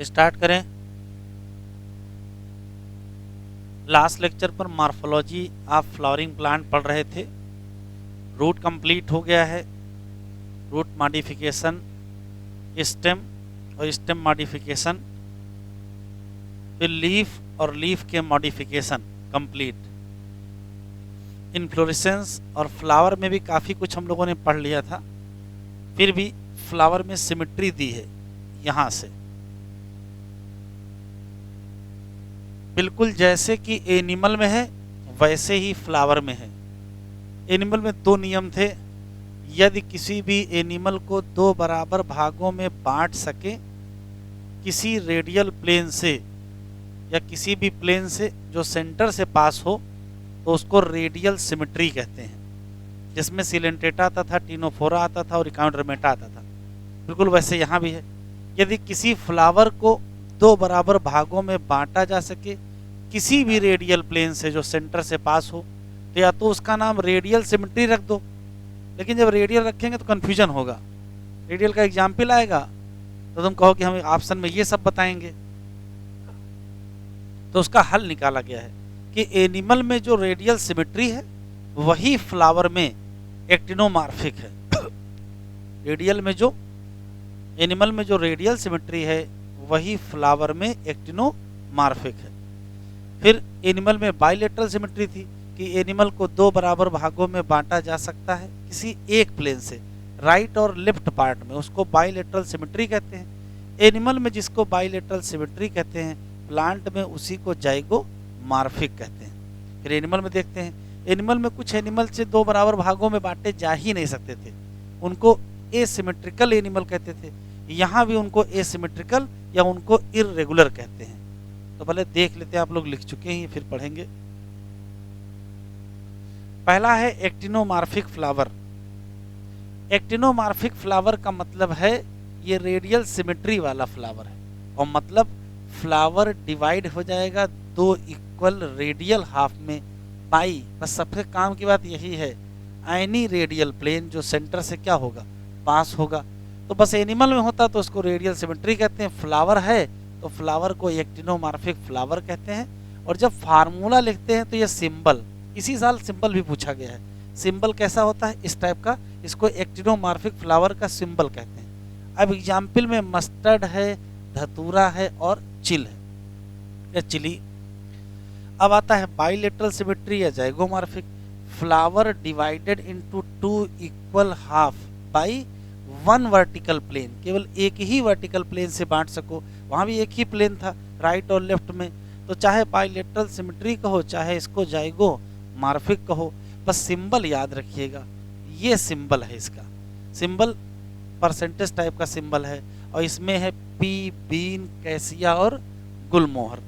Start करें। Last lecture पर morphology of flowering plant पढ़ रहे थे। रूट कंप्लीट हो गया है, रूट मॉडिफिकेशन, स्टेम और स्टेम मॉडिफिकेशन, फिर लीफ और लीफ के मॉडिफिकेशन कंप्लीट। इन्फ्लोरेसेंस और फ्लावर में भी काफ़ी कुछ हम लोगों ने पढ़ लिया था। फिर भी फ्लावर में सिमेट्री दी है, यहाँ से बिल्कुल जैसे कि एनिमल में है वैसे ही फ्लावर में है। एनिमल में दो नियम थे, यदि किसी भी एनिमल को दो बराबर भागों में बांट सके किसी रेडियल प्लेन से या किसी भी प्लेन से जो सेंटर से पास हो, तो उसको रेडियल सिमेट्री कहते हैं, जिसमें सिलेंट्रेटा आता था, टिनोफोरा आता था और इकाउंड्रोमेटा आता था। बिल्कुल वैसे यहाँ भी है। यदि किसी फ्लावर को दो बराबर भागों में बांटा जा सके किसी भी रेडियल प्लेन से जो सेंटर से पास हो, तो या तो उसका नाम रेडियल सिमेट्री रख दो, लेकिन जब रेडियल रखेंगे तो कन्फ्यूजन होगा। रेडियल का एग्जाम्पल आएगा तो तुम कहो कि हम ऑप्शन में ये सब बताएंगे, तो उसका हल निकाला गया है कि एनिमल में जो रेडियल सिमेट्री है वही फ्लावर में एक्टिनोमॉर्फिक है। रेडियल में जो एनिमल में जो रेडियल सिमेट्री है वही फ्लावर में एक्टिनोमॉर्फिक है। फिर एनिमल में बाइलेटरल सिमेट्री थी कि एनिमल को दो बराबर भागों में बांटा जा सकता है किसी एक प्लेन से, राइट और लेफ्ट पार्ट में, उसको बाइलेटरल सिमेट्री कहते हैं। एनिमल में जिसको बाइलेटरल सिमेट्री कहते हैं, प्लांट में उसी को जाइगोमॉर्फिक कहते हैं। फिर एनिमल में देखते हैं, एनिमल में कुछ एनिमल से दो बराबर भागों में बांटे जा ही नहीं सकते थे, उनको एसिमेट्रिकल एनिमल कहते थे। यहाँ भी उनको एसिमेट्रिकल या उनको इर्रेगुलर कहते हैं। तो पहले देख लेते हैं, आप लोग लिख चुके हैं फिर पढ़ेंगे। पहला है एक्टिनोमॉर्फिक फ्लावर। एक्टिनोमॉर्फिक फ्लावर का मतलब है ये रेडियल सिमेट्री वाला फ्लावर है, और मतलब फ्लावर डिवाइड हो जाएगा दो इक्वल रेडियल हाफ में बाई, बस सबसे काम की बात यही है, एनी रेडियल प्लेन जो सेंटर से क्या होगा, पास होगा। तो बस एनिमल में होता तो उसको रेडियल सिमेट्री कहते हैं, फ्लावर है तो फ्लावर को एक्टिनोमॉर्फिक फ्लावर कहते हैं। और जब फार्मूला लिखते हैं तो ये सिंबल, इसी साल सिंबल भी पूछा गया है, सिंबल कैसा होता है इस टाइप का, इसको एक्टिनोमॉर्फिक फ्लावर का सिंबल कहते हैं। अब एग्जाम्पल में मस्टर्ड है, धतूरा है और चिल है या चिली। अब आता है बाइलेटरल सिमेट्री या zygomorphic. Flower divided into two equal half by one vertical plane, केवल एक ही वर्टिकल प्लेन से बांट सको। वहाँ भी एक ही प्लेन था राइट और लेफ्ट में, तो चाहे बाइलेटरल सिमेट्री कहो चाहे इसको जाइगोमॉर्फिक कहो, बस सिंबल याद रखिएगा, ये सिंबल है, इसका सिंबल परसेंटेज टाइप का सिंबल है, और इसमें है पी, बीन, कैसिया और गुलमोहर।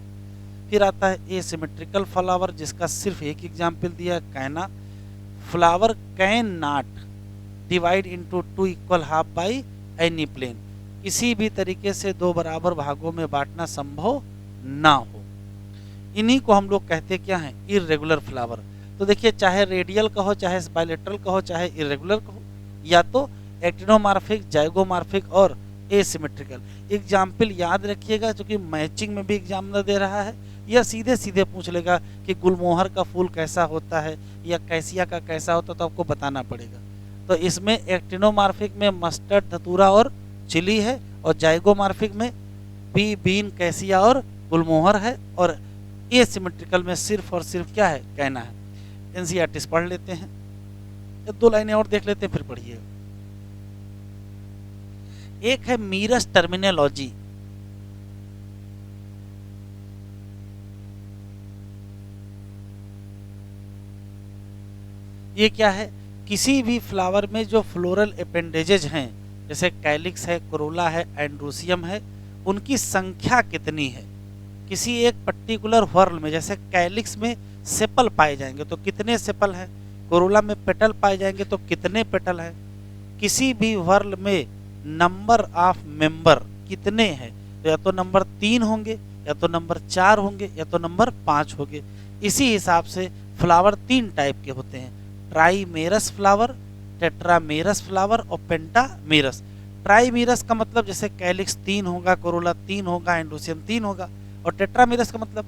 फिर आता है एसिमेट्रिकल फ्लावर, जिसका सिर्फ एक एग्जाम्पल दिया, canna. Flower can not divide into two equal half by any plane, किसी भी तरीके से दो बराबर भागों में बांटना संभव ना हो। इन्हीं को हम लोग कहते क्या हैं, इर्रेगुलर फ्लावर। तो देखिए, चाहे रेडियल कहो, चाहे बाइलेटरल कहो, चाहे इर्रेगुलर कहो, या तो एक्टिनोमॉर्फिक, जाइगोमॉर्फिक और एसिमेट्रिकल। एग्जाम्पल याद रखिएगा, क्योंकि मैचिंग में भी एग्जामिनर दे रहा है, या सीधे सीधे पूछ लेगा कि गुलमोहर का फूल कैसा होता है या कैसिया का कैसा होता है, तो आपको बताना पड़ेगा। तो इसमें एक्टिनोमॉर्फिक में मस्टर्ड, धतूरा और चिली है, और जाइगोमॉर्फिक में पी, बीन, कैसिया और गुलमोहर है, और एसिमेट्रिकल में सिर्फ और सिर्फ क्या है, कहना है। एनसीईआरटी पढ़ लेते हैं, दो लाइनें और देख लेते हैं फिर पढ़िए। एक है मीरस टर्मिनोलॉजी। ये क्या है, किसी भी फ्लावर में जो फ्लोरल अपेंडेजेज हैं, जैसे कैलिक्स है, कोरोला है, एंड्रोसियम है, उनकी संख्या कितनी है। किसी एक पर्टिकुलर व्हर्ल में, जैसे कैलिक्स में सेपल पाए जाएंगे तो कितने सेपल हैं, कोरोला में पेटल पाए जाएंगे तो कितने पेटल हैं, किसी भी व्हर्ल में नंबर ऑफ मेंबर कितने हैं, तो या तो नंबर 3 होंगे, या तो नंबर 4 होंगे, या तो नंबर 5 होंगे। इसी हिसाब से फ्लावर 3 टाइप के होते हैं, ट्राइमेरस फ्लावर, टेट्रामेरस फ्लावर और पेंटामेरस। ट्राइमीरस का मतलब जैसे कैलिक्स 3 होगा, कोरोला 3 होगा, एंड्रोसियम 3 होगा। और टेट्रामीरस का मतलब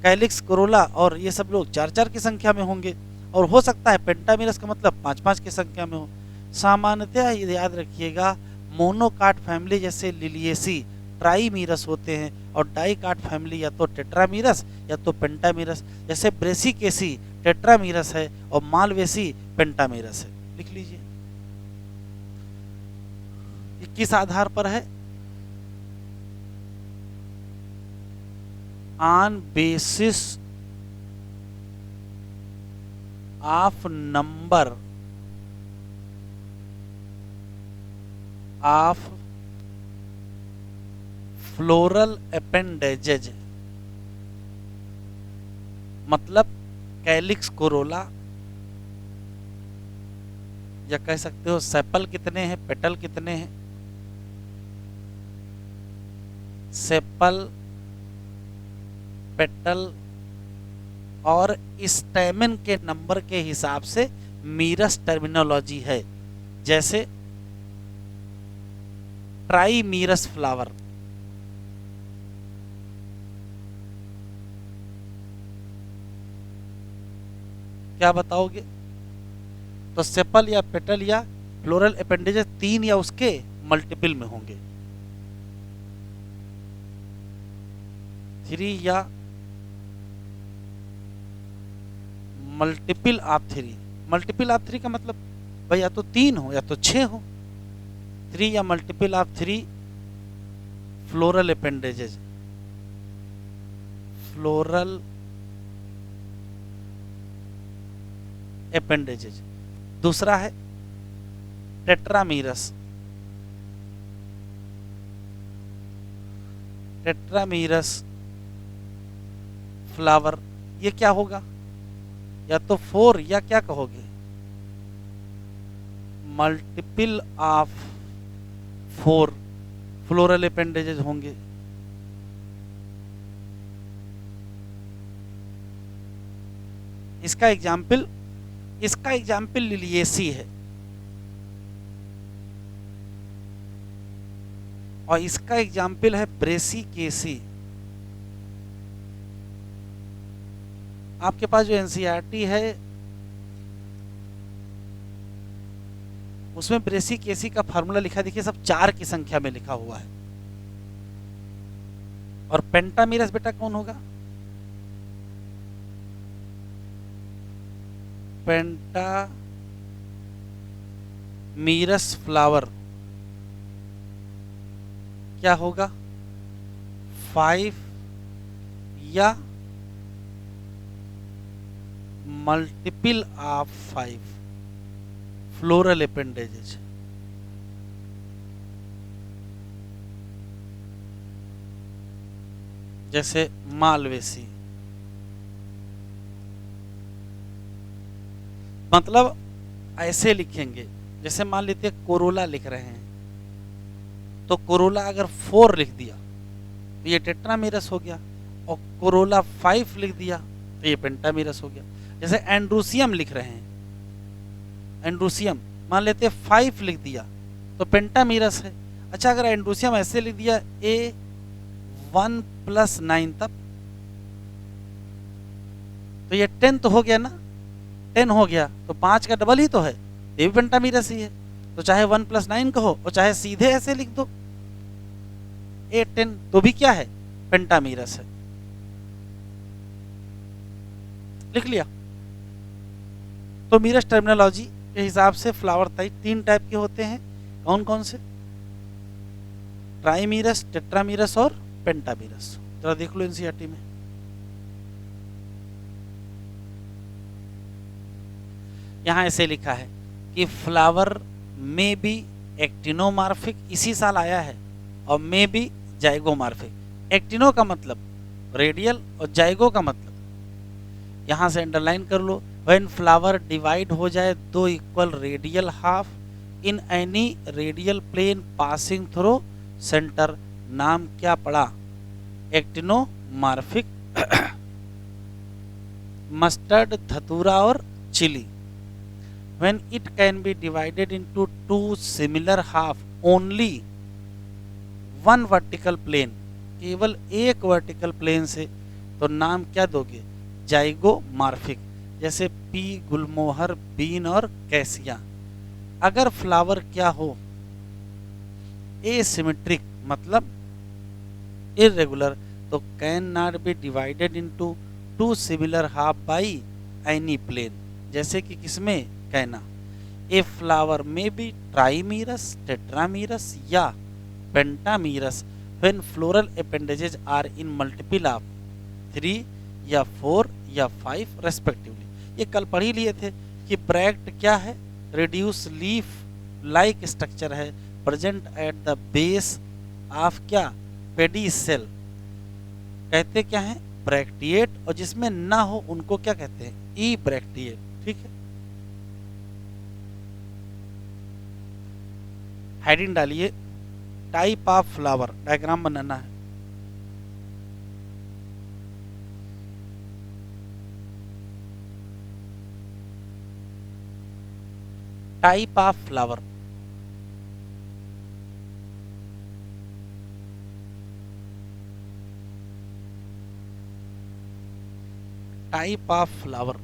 कैलिक्स, कोरोला और ये सब लोग 4-4 की संख्या में होंगे। और हो सकता है पेंटामीरस का मतलब 5-5 की संख्या में हो। सामान्यतः याद रखिएगा, मोनोकाट फैमिली जैसे लिलिएसी ट्राइमीरस होते हैं, और डाइकाट फैमिली या तो टेट्रामीरस या तो पेंटामीरस। जैसे ब्रेसिकेसी टेट्रामीरस है और मालवेसी पेंटामीरस है। लिख लीजिए। किस आधार पर है? On basis of number of floral appendages, मतलब कैलिक्स, कोरोला, या कह सकते हो सेपल कितने हैं, पेटल कितने हैं। सेपल, पेटल और स्टैमेन के नंबर के हिसाब से मीरस टर्मिनोलॉजी है। जैसे ट्राइमीरस फ्लावर, क्या बताओगे? तो सेपल या पेटल या फ्लोरल अपेंडेजेस 3 या उसके मल्टीपल में होंगे। 3 या मल्टीपल ऑफ 3। मल्टीपल ऑफ 3 का मतलब भाई या तो 3 हो या तो 6 हो। 3 या multiple of 3 floral appendages, floral appendages. दूसरा है टेट्रामीरस, टेट्रामीरस फ्लावर। ये क्या होगा? या तो 4 या क्या कहोगे, मल्टीपल ऑफ 4 फ्लोरल अपेंडेजेस होंगे। इसका एग्जाम्पल लिलिएसी है, और इसका एग्जाम्पल है ब्रेसिकेसी। आपके पास जो एनसीईआरटी है उसमें ब्रेसिकेसी का फार्मूला लिखा, देखिए सब 4 की संख्या में लिखा हुआ है। और पेंटामीरस बेटा कौन होगा? पेंटामीरस फ्लावर क्या होगा? 5 या मल्टीपल ऑफ 5 फ्लोरल अपेंडेजेस। जैसे मालवेसी, मतलब ऐसे लिखेंगे। जैसे मान लेते हैं कोरोला लिख रहे हैं, तो कोरोला अगर 4 लिख दिया तो ये टेट्रामीरस हो गया, और कोरोला 5 लिख दिया तो ये पेंटामीरस हो गया। जैसे एंड्रोसियम लिख रहे हैं, एंड्रोसियम मान लेते हैं 5 लिख दिया तो पेंटामीरस है। अच्छा, अगर एंड्रोसियम ऐसे लिख दिया A1 + 9, तब तो ये 10 तो हो गया ना, 10 हो गया तो 5 का डबल ही तो है, ये भी पेंटामीरस ही है। तो चाहे 1 + 9 कहो और चाहे सीधे ऐसे लिख दो A10, तो भी क्या है? पेंटामीरस है। लिख लिया। तो मीरस टर्मिनोलॉजी के हिसाब से फ्लावर 3 टाइप के होते हैं। कौन कौन से? ट्राइमीरस, टेट्रामीरस और पेंटामीरस। जरा देख लो एनसीईआरटी में। यहां ऐसे लिखा है कि फ्लावर में भी एक्टिनोमार्फिक, इसी साल आया है, और में भी जाइगोमार्फिक। एक्टिनो का मतलब रेडियल और जाइगो का मतलब, यहां से अंडरलाइन कर लो, व्हेन फ्लावर डिवाइड हो जाए 2 equal radial half in any radial plane passing through centre. नाम क्या पड़ा? एक्टिनोमार्फिक। मस्टर्ड, धतूरा और chilli. when it can be divided into two similar half only one vertical plane, केवल एक वर्टिकल प्लेन से, तो नाम क्या दोगे? जाइगोमॉर्फिक। जैसे पी गुलमोहर, बीन और कैसिया। अगर फ्लावर क्या हो? एसिमेट्रिक मतलब इरेगुलर, तो can not be divided into two similar half by any plane. जैसे कि किसमें? कहना ए फ्लावर में बी ट्राइमीरस, टेट्रामीरस या pentamerous when floral appendages are in multiple of 3 या 4 या 5 रेस्पेक्टिवली। ये कल पढ़ ही लिए थे कि ब्रैक्ट क्या है? रिड्यूस लीफ लाइक स्ट्रक्चर है, present at the base of क्या? पेडिसेल। कहते क्या है? ब्रैक्टिएट। और जिसमें ना हो उनको क्या कहते हैं? ई ब्रैक्टिएट। ठीक है, हेडिंग डालिए, टाइप ऑफ फ्लावर, डायग्राम बनाना है। Type of flower, type of flower.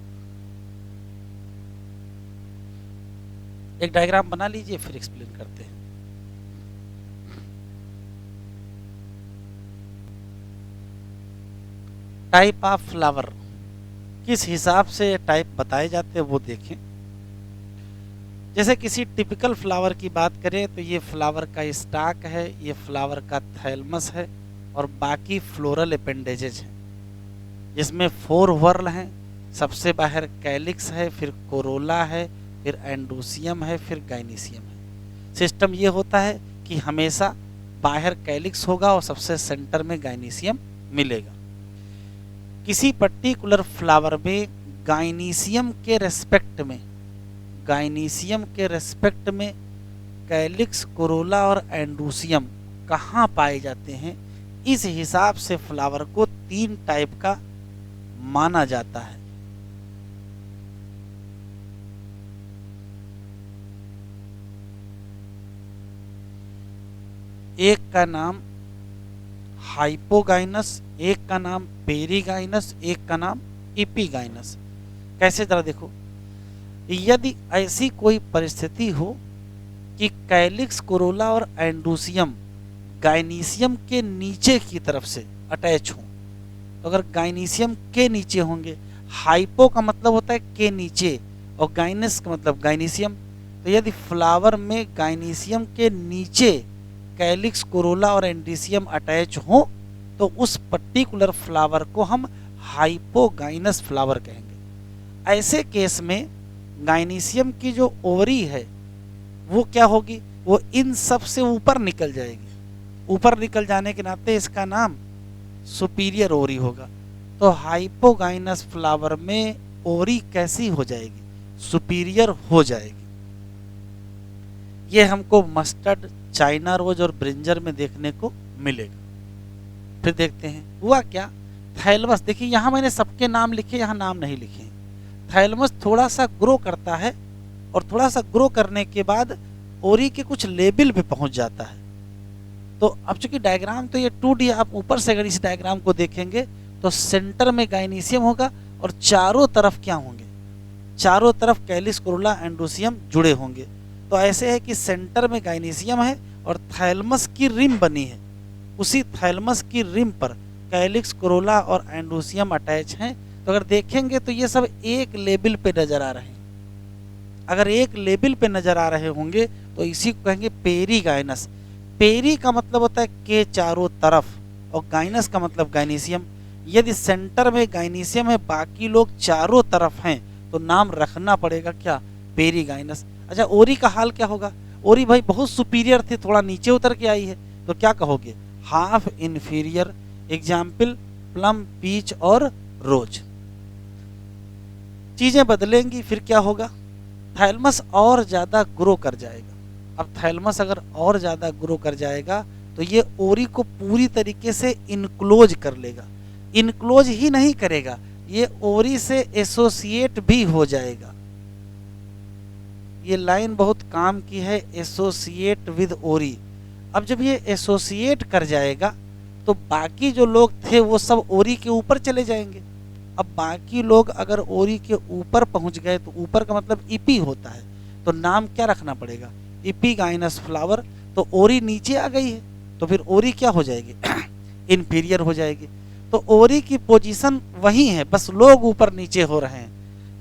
एक डायग्राम बना लीजिए, फिर एक्सप्लेन करते हैं। टाइप ऑफ फ्लावर, किस हिसाब से टाइप बताए जाते हैं वो देखें। जैसे किसी टिपिकल फ्लावर की बात करें तो ये फ्लावर का स्टाक है, ये फ्लावर का थैलमस है और बाकी फ्लोरल अपेंडेजेज हैं, जिसमें 4 वर्ल हैं। सबसे बाहर कैलिक्स है, फिर कोरोला है, फिर एंडोसियम है, फिर गाइनीसियम है। सिस्टम ये होता है कि हमेशा बाहर कैलिक्स होगा और सबसे सेंटर में गाइनीसियम मिलेगा। किसी पर्टिकुलर फ्लावर में गाइनीसियम के रेस्पेक्ट में, गाइनीसियम के रेस्पेक्ट में कैलिक्स, कोरोला और एंडोसियम कहाँ पाए जाते हैं, इस हिसाब से फ्लावर को 3 टाइप का माना जाता है। एक का नाम हाइपोगाइनस, एक का नाम पेरीगाइनस, एक का नाम एपीगाइनस। कैसे? जरा देखो, यदि ऐसी कोई परिस्थिति हो कि कैलिक्स, कोरोला और एंडोसियम गाइनीसियम के नीचे की तरफ से अटैच हों, तो अगर गाइनीसियम के नीचे होंगे, हाइपो का मतलब होता है के नीचे और गाइनस का मतलब गाइनीसियम, तो यदि फ्लावर में गाइनीसियम के नीचे कैलिक्स, कोरोला और एंडोसियम अटैच हो तो उस पर्टिकुलर फ्लावर को हम हाइपोगाइनस फ्लावर कहेंगे। ऐसे केस में गाइनीसियम की जो ओवरी है वो क्या होगी? वो इन सब से ऊपर निकल जाएगी। ऊपर निकल जाने के नाते इसका नाम सुपीरियर ओवरी होगा। तो हाइपोगाइनस फ्लावर में ओवरी कैसी हो जाएगी? सुपीरियर हो जाएगी। ये हमको मस्टर्ड, चाइना रोज और ब्रिंजर में देखने को मिलेगा। फिर देखते हैं हुआ क्या। थैलमस, देखिए यहाँ मैंने सबके नाम लिखे, यहाँ नाम नहीं लिखे। थैलमस थोड़ा सा ग्रो करता है और थोड़ा सा ग्रो करने के बाद ओरी के कुछ लेवल पे पहुंच जाता है। तो अब चूंकि डायग्राम तो ये 2D, आप ऊपर से अगर इस डायग्राम को देखेंगे तो सेंटर में गाइनीसियम होगा और चारों तरफ क्या होंगे? चारों तरफ कैलिक्स, कोरोला, एंडोसियम जुड़े होंगे। तो ऐसे है कि सेंटर में गाइनीसियम है और थैलमस की रिम बनी है, उसी थैलमस की रिम पर कैलिक्स, कोरोला और एंडोसियम अटैच हैं। तो अगर देखेंगे तो ये सब एक लेवल पे नजर आ रहे हैं। अगर एक लेवल पे नजर आ रहे होंगे तो इसी को कहेंगे पेरीगाइनस। पेरी का मतलब होता है के चारों तरफ और गाइनस का मतलब गाइनीसियम। यदि सेंटर में गाइनीसियम है, बाकी लोग चारों तरफ हैं, तो नाम रखना पड़ेगा क्या? पेरीगाइनस। अच्छा, ओरी का हाल क्या होगा? ओरी भाई बहुत सुपीरियर थी, थोड़ा नीचे उतर के आई है, तो क्या कहोगे? Half inferior. Example plum, peach और रोज। चीजें बदलेंगी, फिर क्या होगा? थैलमस और ज्यादा ग्रो कर जाएगा। अब थैलमस अगर और ज्यादा ग्रो कर जाएगा तो ये ओरी को पूरी तरीके से इनक्लोज कर लेगा। इनक्लोज ही नहीं करेगा, ये ओरी से एसोसिएट भी हो जाएगा। ये लाइन बहुत काम की है, एसोसिएट विद ओरी। अब जब ये एसोसिएट कर जाएगा तो बाकी जो लोग थे वो सब ओरी के ऊपर चले जाएंगे। अब बाकी लोग अगर ओरी के ऊपर पहुंच गए तो ऊपर का मतलब इपी होता है, तो नाम क्या रखना पड़ेगा, इपीगाइनस फ्लावर। तो ओरी नीचे आ गई है तो फिर ओरी क्या हो जाएगी इन्फीरियर हो जाएगी। तो ओरी की पोजीशन वही है, बस लोग ऊपर नीचे हो रहे हैं।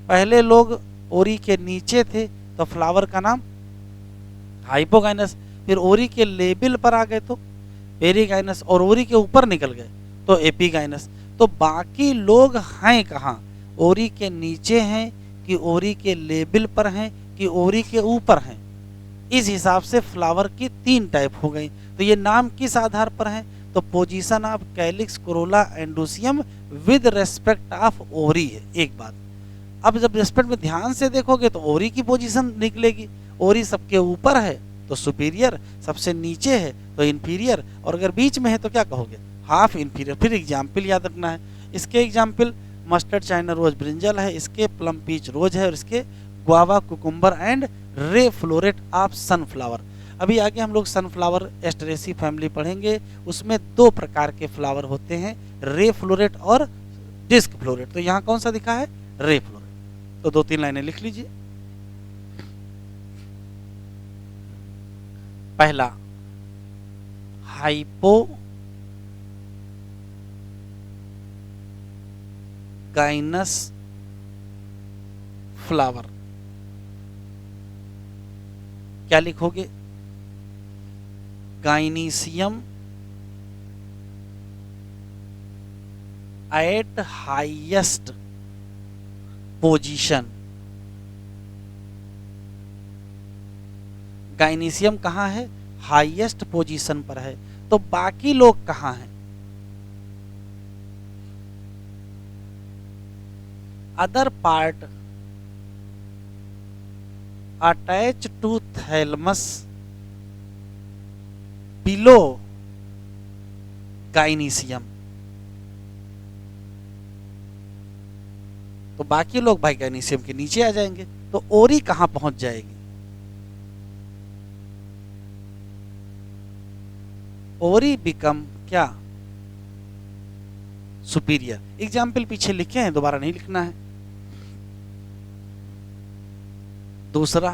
पहले लोग ओरी के नीचे थे तो फ्लावर का नाम हाइपोगाइनस, फिर ओरी के लेबल पर आ गए तो पेरीगाइनस, और ओरी के ऊपर निकल गए तो एपीगाइनस। तो बाकी लोग हैं कहाँ, ओरी के नीचे हैं कि ओरी के लेबल पर हैं कि ओरी के ऊपर हैं। इस हिसाब से फ्लावर की 3 टाइप हो गई। तो ये नाम किस आधार पर है, तो position of calyx Corolla एंडोसियम with respect of ओरी है। एक बात, अब जब रेस्पेक्ट में ध्यान से देखोगे तो ओरी की पोजीशन निकलेगी। ओरी सबके ऊपर है तो सुपीरियर, सबसे नीचे है तो इन्फीरियर, और अगर बीच में है तो क्या कहोगे, हाफ इन्फीरियर। फिर एग्जाम्पल याद रखना है, इसके example mustard China rose brinjal है, इसके प्लम पीच रोज है, और इसके guava cucumber and ray floret of sunflower. अभी आगे हम लोग सनफ्लावर एस्टरेसी फैमिली पढ़ेंगे, उसमें 2 प्रकार के फ्लावर होते हैं, रे फ्लोरेट और डिस्क फ्लोरेट। तो यहाँ कौन सा दिखा है, रे फ्लोरेट। तो 2-3 लाइनें लिख लीजिए। पहला, हाइपोगाइनस फ्लावर। क्या लिखोगे, गाइनीसियम एट हाईएस्ट पोजीशन। गाइनीसियम कहाँ है, हाईएस्ट पोजीशन पर है। तो बाकी लोग कहाँ हैं, other part attach to thalamus below gynoecium. तो बाकी लोग भाई गाइनीसियम के नीचे आ जाएंगे, तो ओरी कहां पहुंच जाएगी, ओरी बिकम क्या, सुपीरियर। एग्जाम्पल पीछे लिखे हैं, दोबारा नहीं लिखना है। दूसरा,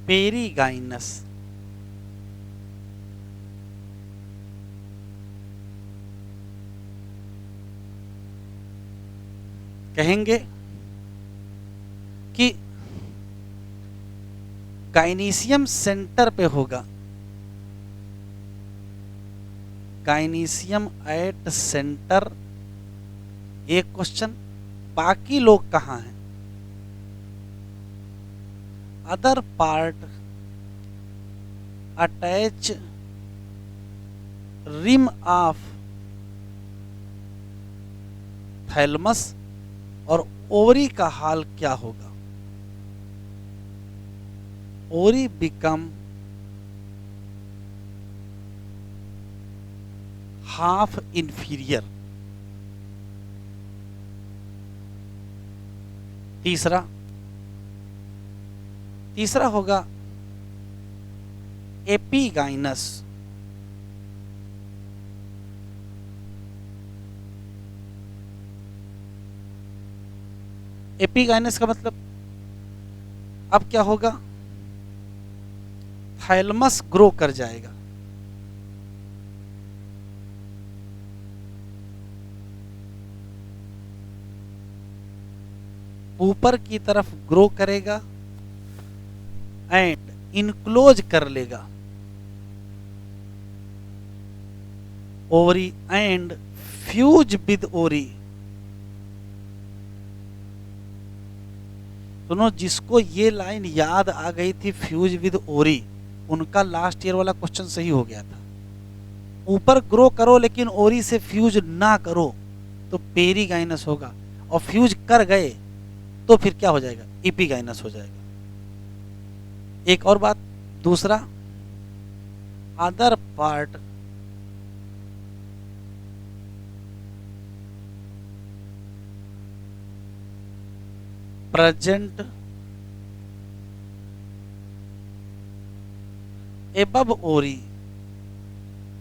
पेरीगाइनस, कहेंगे कि गाइनीसियम सेंटर पे होगा, गाइनीसियम एट सेंटर। एक क्वेश्चन, बाकी लोग कहाँ हैं, other part attach rim of thalamus, और ओरी का हाल क्या होगा, ओरी बिकम हाफ इंफीरियर। तीसरा होगा एपीगाइनस, एपीगाइनस का मतलब अब क्या होगा, थैलमस ग्रो कर जाएगा, ऊपर की तरफ ग्रो करेगा एंड इनक्लोज कर लेगा ओवरी एंड फ्यूज विद ओरी। सुनो, जिसको ये लाइन याद आ गई थी फ्यूज विद ओरी, उनका लास्ट ईयर वाला क्वेश्चन सही हो गया था। ऊपर ग्रो करो लेकिन ओरी से फ्यूज ना करो तो पेरीगाइनस होगा, और फ्यूज कर गए तो फिर क्या हो जाएगा, इपीगाइनस हो जाएगा। एक और बात, दूसरा, अदर पार्ट प्रेजेंट एबव ओरी,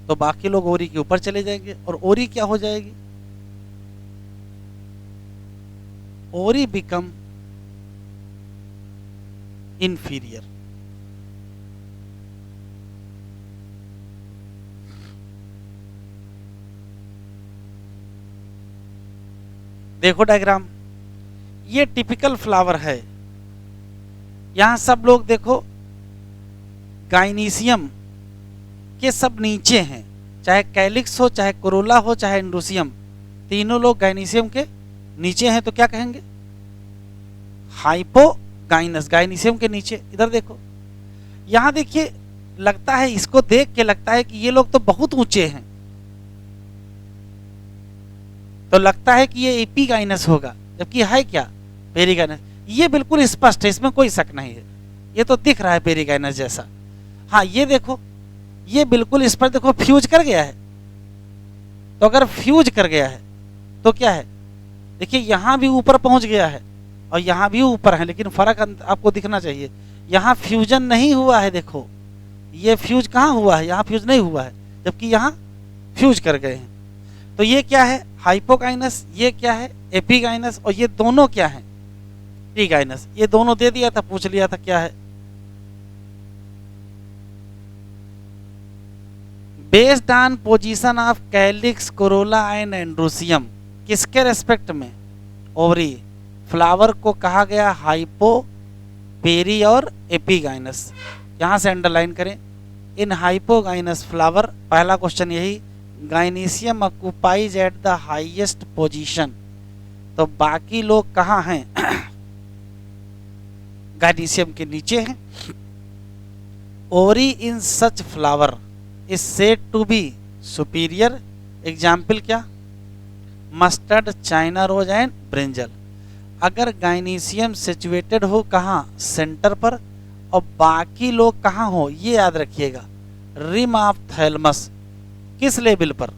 तो बाकी लोग ओरी के ऊपर चले जाएंगे और ओरी क्या हो जाएगी, ओरी बिकम इंफीरियर। देखो डायग्राम, ये टिपिकल फ्लावर है। यहां सब लोग देखो गाइनीशियम के सब नीचे हैं, चाहे कैलिक्स हो, चाहे कोरोला हो, चाहे एंड्रोसियम, तीनों लोग गाइनीशियम के नीचे हैं। तो क्या कहेंगे, हाइपोगाइनस, गाइनीशियम के नीचे। इधर देखो, यहां देखिए, लगता है, इसको देख के लगता है कि ये लोग तो बहुत ऊंचे हैं, तो लगता है कि ये एपीगाइनस होगा, जबकि है क्या, पेरिगाइनस। ये बिल्कुल स्पष्ट है, इसमें कोई शक नहीं है, ये तो दिख रहा है पेरिगाइनस जैसा। हाँ ये देखो, ये बिल्कुल स्पष्ट, देखो फ्यूज कर गया है। तो अगर फ्यूज कर गया है तो क्या है, देखिए यहां भी ऊपर पहुंच गया है और यहां भी ऊपर है, लेकिन फर्क आपको दिखना चाहिए, यहां फ्यूजन नहीं हुआ है। देखो ये फ्यूज कहां हुआ है, यहां फ्यूज नहीं हुआ है, जबकि यहां फ्यूज कर गए हैं। तो ये क्या है, हाइपोगाइनस, ये क्या है, एपीगाइनस, और ये दोनों क्या है, टीगाइनस। ये दोनों दे दिया था, पूछ लिया था क्या है। Based on position of calyx, Corolla and androecium, किसके रेस्पेक्ट में, ओवरी, फ्लावर को कहा गया हाइपो, पेरी और एपीगाइनस। यहां से अंडरलाइन करें, इन हाइपोगाइनस फ्लावर, पहला क्वेश्चन यही, gynoecium occupies at the highest position. तो बाकी लोग कहाँ हैं, गाइनीशियम के नीचे हैं। Ovary in such flower is said to be superior. Example क्या, mustard, China rose and brinjal. अगर गाइनीशियम सिचुएटेड हो कहाँ, सेंटर पर, और बाकी लोग कहाँ हो, ये याद रखिएगा, रिम ऑफ थैलमस, किस लेवल पर,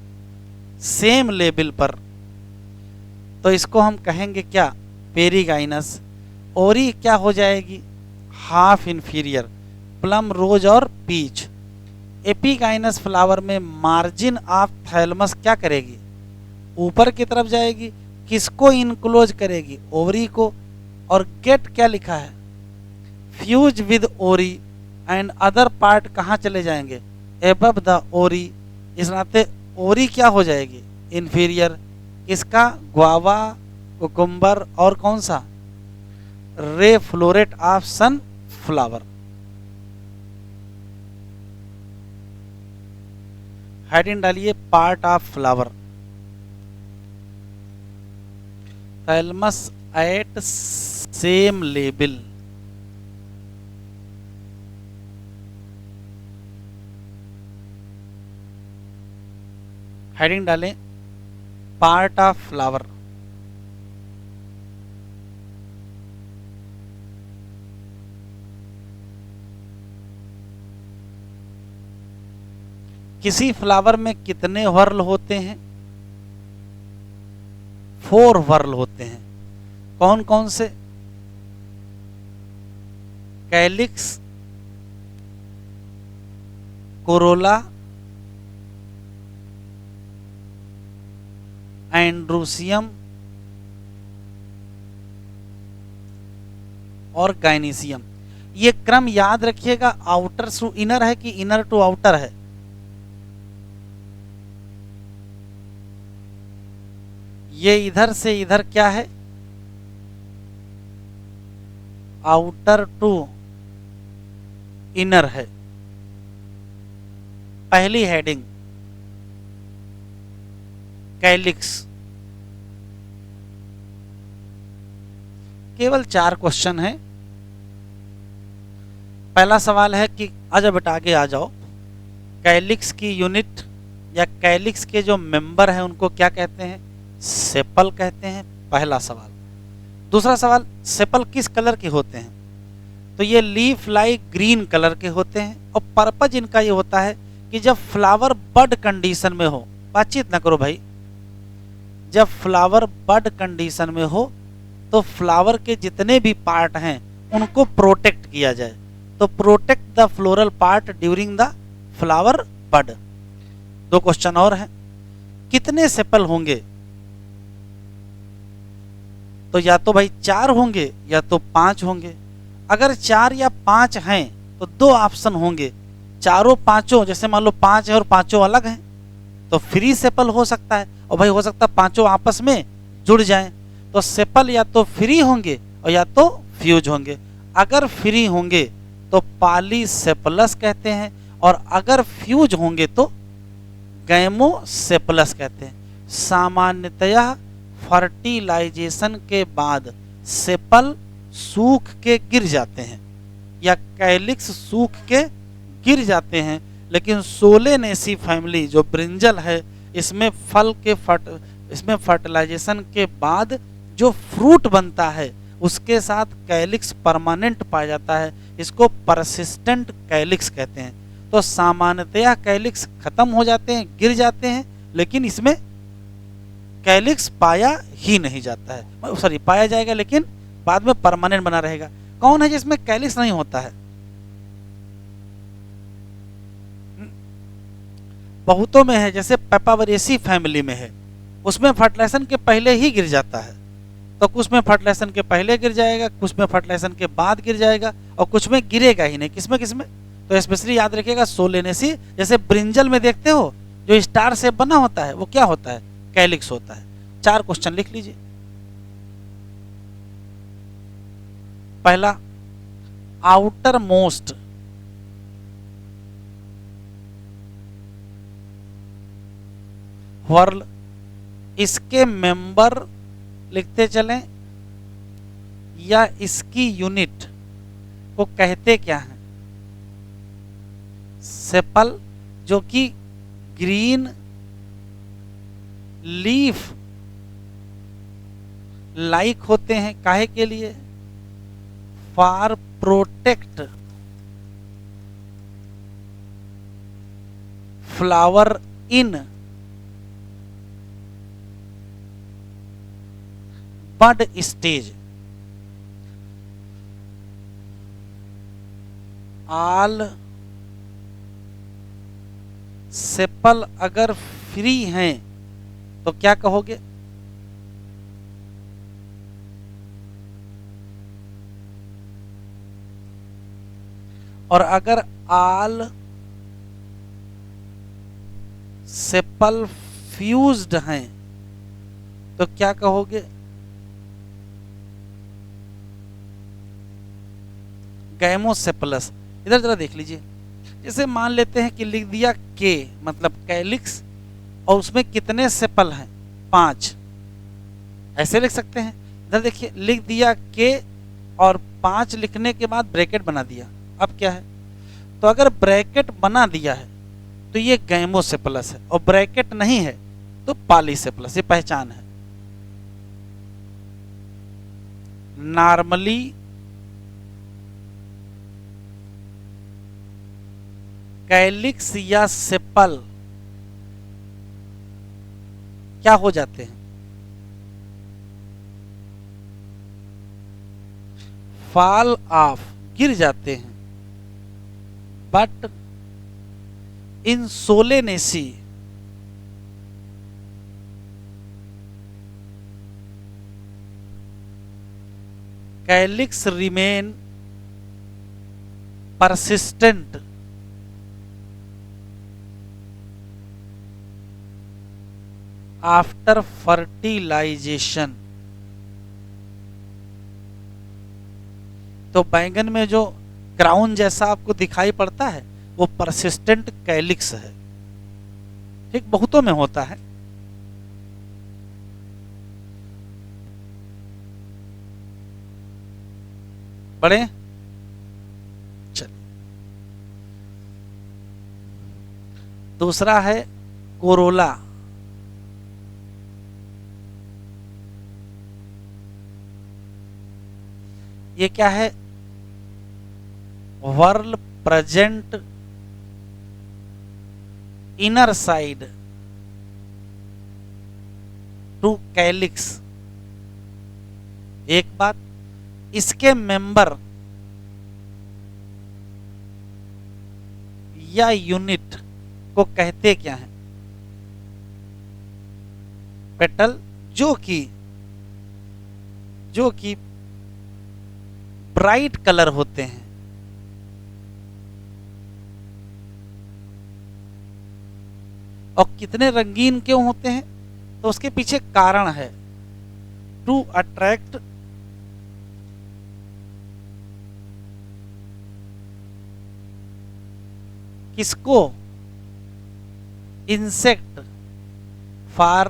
सेम लेवल पर। तो इसको हम कहेंगे क्या, पेरिगाइनस। ओरी क्या हो जाएगी, हाफ इंफीरियर, प्लम, रोज और पीच। एपीगाइनस फ्लावर में मार्जिन ऑफ थैलमस क्या करेगी, ऊपर की तरफ जाएगी, किसको इनक्लोज करेगी, ओवरी को। और गेट क्या लिखा है, फ्यूज विद ओरी एंड अदर पार्ट कहाँ चले जाएंगे, एबव द ओरी। इस नाते ओरी क्या हो जाएगी, इंफीरियर। इसका ग्वावा, कुकुम्बर और कौन सा, ray floret of sunflower. Heading डालिए, part of flower, thalamus at same level. Heading डालें, पार्ट ऑफ फ्लावर। किसी फ्लावर में कितने वर्ल होते हैं, 4 वर्ल होते हैं। कौन कौन से, कैलिक्स, कोरोला, एंड्रोसियम और गाइनीशियम। ये क्रम याद रखिएगा, आउटर टू इनर है कि इनर टू आउटर है। ये इधर से इधर क्या है, आउटर टू इनर है। पहली हेडिंग कैलिक्स। केवल 4 क्वेश्चन है। पहला सवाल है कि आजा बेटा आगे आ जाओ, कैलिक्स की यूनिट या कैलिक्स के जो मेंबर हैं उनको क्या कहते हैं, सेपल कहते हैं। पहला सवाल। दूसरा सवाल, सेपल किस कलर के होते हैं, तो ये लीफ लाइक ग्रीन कलर के होते हैं। और पर्पज इनका ये होता है कि जब फ्लावर बड कंडीशन में हो, बातचीत ना करो भाई, जब फ्लावर बड कंडीशन में हो तो फ्लावर के जितने भी पार्ट हैं उनको प्रोटेक्ट किया जाए, तो protect the floral part during the flower bud. दो क्वेश्चन और हैं, कितने सेपल होंगे? तो या तो भाई 4 होंगे या तो 5 होंगे। अगर 4 या 5 हैं तो दो ऑप्शन होंगे, चारों पांचों, जैसे मान लो 5 है और पांचों अलग हैं तो फ्री सेपल हो सकता है, और भाई हो सकता है पांचों आपस में जुड़ जाएं। तो सेपल या तो फ्री होंगे और या तो फ्यूज होंगे। अगर फ्री होंगे तो पॉलीसेपलस कहते हैं, और अगर फ्यूज होंगे तो गैमोसेपलस कहते हैं। सामान्यतया फर्टिलाइजेशन के बाद सेपल सूख के गिर जाते हैं या कैलिक्स सूख के गिर जाते हैं, लेकिन सोलेनेसी फैमिली जो ब्रिंजल है इसमें इसमें फर्टिलाइजेशन के बाद जो फ्रूट बनता है उसके साथ कैलिक्स परमानेंट पाया जाता है, इसको परसिस्टेंट कैलिक्स कहते हैं। तो सामान्यतया कैलिक्स खत्म हो जाते हैं, गिर जाते हैं, लेकिन इसमें कैलिक्स पाया ही नहीं जाता है, सॉरी पाया जाएगा लेकिन बाद में परमानेंट बना रहेगा। कौन है जिसमें कैलिक्स नहीं होता है? बहुतों में है, जैसे पेपावरेसी फैमिली में है, उसमें फर्टिलाइजेशन के पहले ही गिर जाता है, तो कुछ में फर्टिलाइजेशन के पहले गिर जाएगा, कुछ में फर्टिलाइजेशन के बाद गिर जाएगा, और कुछ में गिरेगा ही नहीं। किसमें किसमें? तो स्पेशली याद रखिएगा सोलेनेसी, जैसे ब्रिंजल में देखते हो जो स्टार से बना होता है वो क्या होता है? कैलिक्स होता है। 4 क्वेश्चन लिख लीजिए। पहला, आउटर मोस्ट व्हर्ल, इसके मेंबर लिखते चलें या इसकी यूनिट को कहते क्या है? सेपल, जो कि ग्रीन लीफ लाइक होते हैं, काहे के लिए? For protect flower in bud stage. All sepal अगर फ्री हैं तो क्या कहोगे? और अगर ऑल सेपल फ्यूज्ड हैं तो क्या कहोगे? गैमोसेपलस। इधर जरा देख लीजिए, जैसे मान लेते हैं कि लिख दिया के मतलब कैलिक्स, और उसमें कितने सेपल हैं? 5, ऐसे लिख सकते हैं। इधर देखिए, लिख दिया के और 5 लिखने के बाद ब्रैकेट बना दिया। अब क्या है? तो अगर ब्रैकेट बना दिया है तो ये गैमोसेपलस है, और ब्रैकेट नहीं है तो पॉलीसेपलस। ये पहचान है। नॉर्मली कैलिक्स या सेपल क्या हो जाते हैं? फॉल ऑफ, गिर जाते हैं। But in solanaceae calyx remain persistent after fertilisation. तो बैंगन में जो क्राउन जैसा आपको दिखाई पड़ता है वो परसिस्टेंट कैलिक्स है। ठीक, बहुतों में होता है। पढ़े? चलिए, दूसरा है कोरोला। ये क्या है? Whorl present inner side to calyx. एक बात, इसके मेंबर या यूनिट को कहते क्या हैं? पेटल जो कि ब्राइट कलर होते हैं। और कितने रंगीन क्यों होते हैं? तो उसके पीछे कारण है। टू अट्रैक्ट किसको? Insect for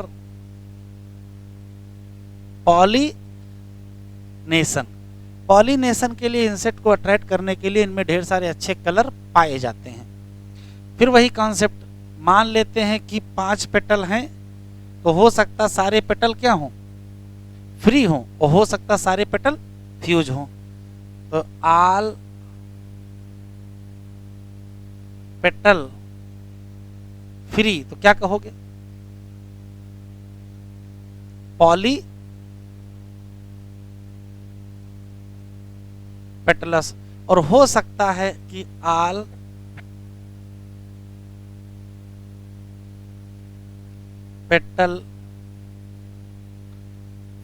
pollination. पॉलिनेशन के लिए इंसेक्ट को अट्रैक्ट करने के लिए इनमें ढेर सारे अच्छे कलर पाए जाते हैं। फिर वही कॉन्सेप्ट, मान लेते हैं कि 5 पेटल हैं, तो हो सकता सारे पेटल क्या हों? फ्री हों, और हो सकता सारे पेटल फ्यूज हों। तो ऑल पेटल फ्री, तो क्या कहोगे? Poly petals. और हो सकता है कि ऑल पेटल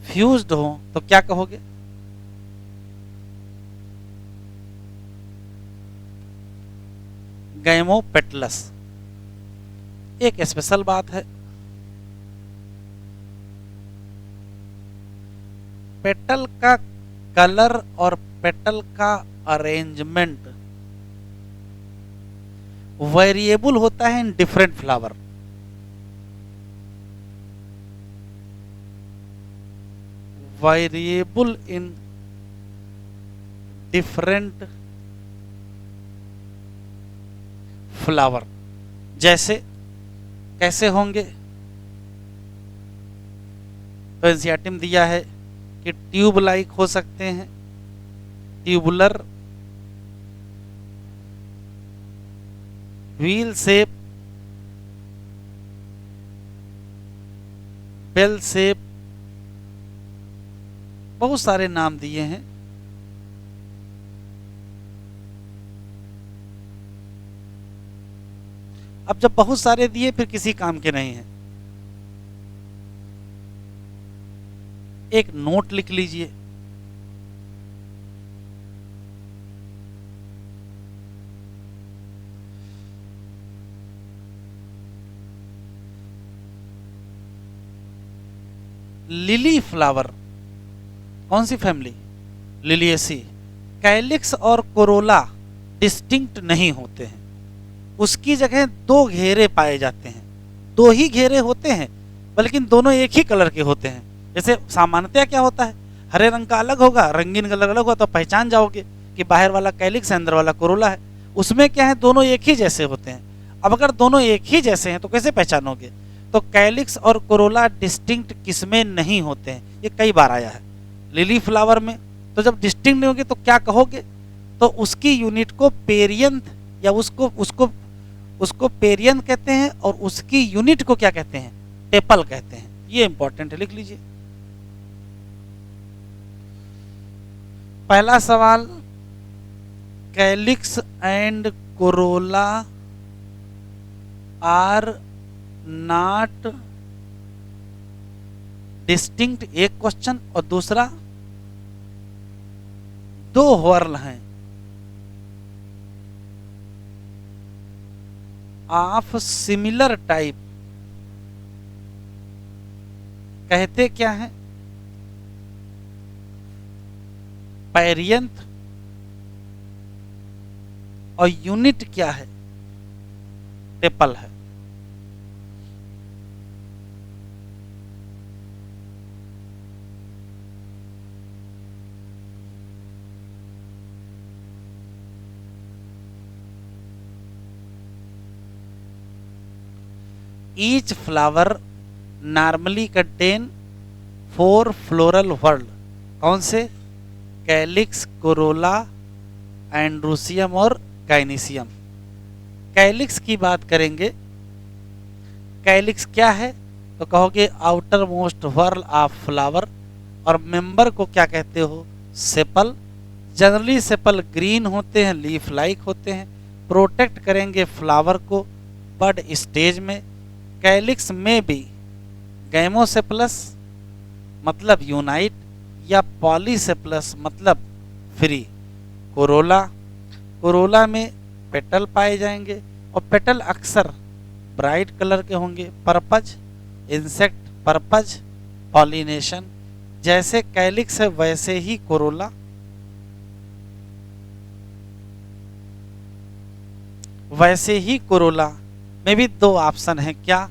फ्यूज्ड हो, तो क्या कहोगे? गैमोपेटलस। एक स्पेशल बात है, पेटल का कलर और पेटल का अरेंजमेंट वेरिएबल होता है in different flower. Variable in different flower. जैसे कैसे होंगे? तो एनसीईआरटी में दिया है कि ट्यूब लाइक हो सकते हैं, tubular, wheel shape, bell shape, बहुत सारे नाम दिए हैं। अब जब बहुत सारे दिए फिर किसी काम के नहीं है। एक नोट लिख लीजिए, लिली फ्लावर, कौन सी फैमिली? लिलिएसी। कैलिक्स और कोरोला डिस्टिंक्ट नहीं होते हैं, उसकी जगह 2 घेरे पाए जाते हैं। 2 ही घेरे होते हैं, बल्कि दोनों एक ही कलर के होते हैं। जैसे सामान्यतया क्या होता है, हरे रंग का अलग होगा, रंगीन का अलग होगा, तो पहचान जाओगे कि बाहर वाला कैलिक्स है, अंदर वाला कोरोला है। उसमें क्या है, दोनों एक ही जैसे होते हैं। अब अगर दोनों एक ही जैसे हैं तो कैसे पहचानोगे? तो कैलिक्स और कोरोला डिस्टिंक्ट किसमें नहीं होते हैं? ये कई बार आया है लिली फ्लावर में। तो जब डिस्टिंक्ट नहीं होंगे तो क्या कहोगे? तो उसकी यूनिट को पेरियंथ या उसको उसको उसको पेरियंथ कहते हैं, और उसकी यूनिट को क्या कहते हैं? टेपल कहते हैं। ये इंपॉर्टेंट है, लिख लीजिए। पहला सवाल, calyx and corolla are not distinct, एक क्वेश्चन। और दूसरा, 2 व्हर्ल हैं ऑफ सिमिलर टाइप, कहते क्या है? पेरियंथ। और यूनिट क्या है? टेपल है। Each flower normally contain 4 floral whorl। कौन से? कैलिक्स, कोरोला, एंड्रोसियम और गाइनीसियम। कैलिक्स की बात करेंगे। कैलिक्स क्या है? तो कहोगे आउटर मोस्ट व्हर्ल ऑफ फ्लावर। और मेंबर को क्या कहते हो? सेपल। जनरली सेपल ग्रीन होते हैं, लीफ लाइक होते हैं। प्रोटेक्ट करेंगे फ्लावर को बड स्टेज में। कैलिक्स में भी गैमोसेप्लस मतलब यूनाइट या पॉलीसेप्लस मतलब फ्री। कोरोला, कोरोला में पेटल पाए जाएंगे और पेटल अक्सर ब्राइट कलर के होंगे। Purpose, insect purpose, pollination. जैसे कैलिक्स है वैसे ही कोरोला। वैसे ही कोरोला में भी दो ऑप्शन है क्या,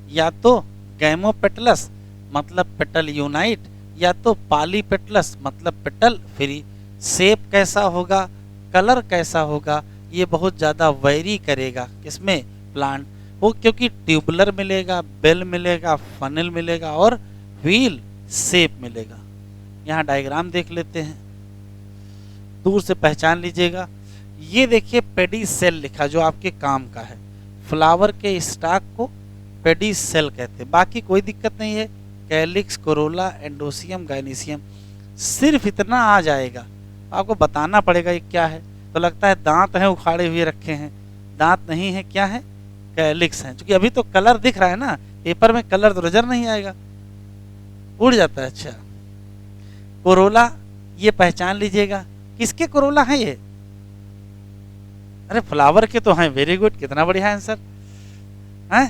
या तो गैमोपेटलस मतलब पेटल यूनाइट या तो पॉलीपेटलस मतलब पेटल फ्री। शेप कैसा होगा, कलर कैसा होगा, ये बहुत ज़्यादा वैरी करेगा किसमें, प्लांट वो, क्योंकि ट्यूबुलर मिलेगा, बेल मिलेगा, फनल मिलेगा और व्हील शेप मिलेगा। यहाँ डायग्राम देख लेते हैं, दूर से पहचान लीजिएगा। ये देखिए पेडी सेल लिखा जो आपके काम का है। फ्लावर के स्टॉक को पेडी सेल कहते हैं। बाकी कोई दिक्कत नहीं है, कैलिक्स, कोरोला, एंडोसियम, गाइनीसियम, सिर्फ इतना आ जाएगा। आपको बताना पड़ेगा ये क्या है। तो लगता है दांत हैं उखाड़े हुए रखे हैं, दांत नहीं है, क्या है, कैलिक्स हैं। क्योंकि अभी तो कलर दिख रहा है ना, पेपर में कलर तो नजर नहीं आएगा, उड़ जाता है। अच्छा, कोरोला ये पहचान लीजिएगा, किसके कोरोला है ये, अरे फ्लावर के तो हैं। वेरी गुड, कितना बढ़िया आंसर है।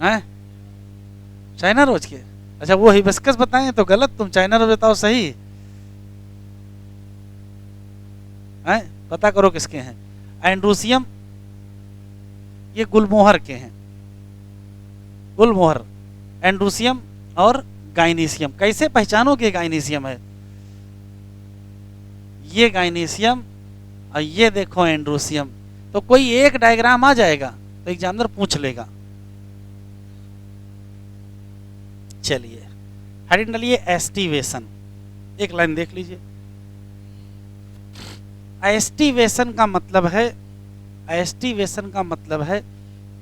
हैं चाइना रोज के, अच्छा वो हिबिस्कस बताएं तो गलत, तुम चाइना रोज बताओ सही है। पता करो किसके हैं। एंड्रूसियम ये गुलमोहर के हैं, गुलमोहर, एंड्रूसियम और गाइनीसियम। कैसे पहचानोगे गाइनीसियम है, ये गाइनीसियम और ये देखो एंड्रूसियम। तो कोई एक डायग्राम आ जाएगा तो एग्जामिनर पूछ लेगा। चलिए हेडिंग डालिए एस्टिवेशन, एक लाइन देख लीजिए। एस्टिवेशन का मतलब है, एस्टिवेशन का मतलब है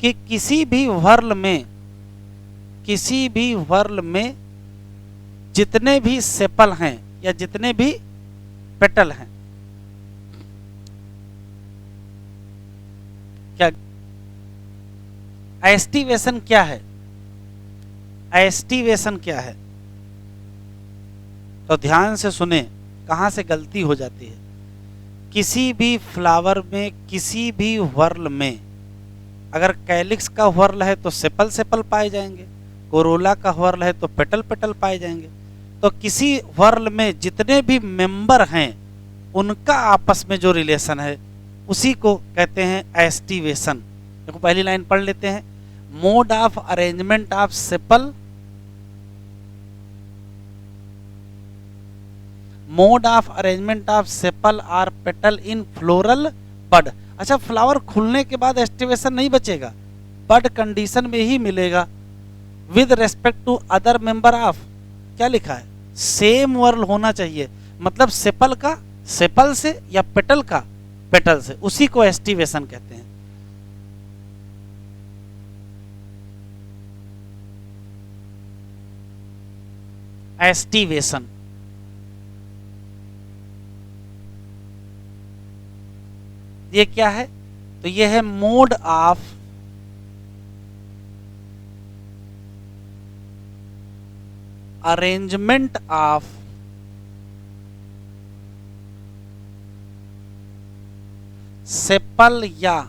कि किसी भी वर्ल में, किसी भी वर्ल में जितने भी सेपल हैं या जितने भी पेटल हैं, क्या एस्टिवेशन क्या है, एस्टिवेशन क्या है, तो ध्यान से सुने कहां से गलती हो जाती है। किसी भी फ्लावर में, किसी भी वर्ल में, अगर कैलिक्स का वर्ल है तो सेपल सेपल पाए जाएंगे, कोरोला का वर्ल है तो पेटल पेटल पाए जाएंगे। तो किसी वर्ल में जितने भी मेंबर हैं उनका आपस में जो रिलेशन है उसी को कहते हैं एस्टिवेशन। देखो पहली लाइन पढ़ लेते हैं। Mode of arrangement of sepal, mode of arrangement of sepal or petal in floral bud. अच्छा, फ्लावर खुलने के बाद एस्टिवेशन नहीं बचेगा, बड कंडीशन में ही मिलेगा। With respect to other member of, क्या लिखा है, सेम वर्ल होना चाहिए, मतलब सेपल का सेपल से या पेटल का पेटल से, उसी को एस्टिवेशन कहते हैं। एस्टिवेशन ये क्या है, तो ये है mode of arrangement of sepal या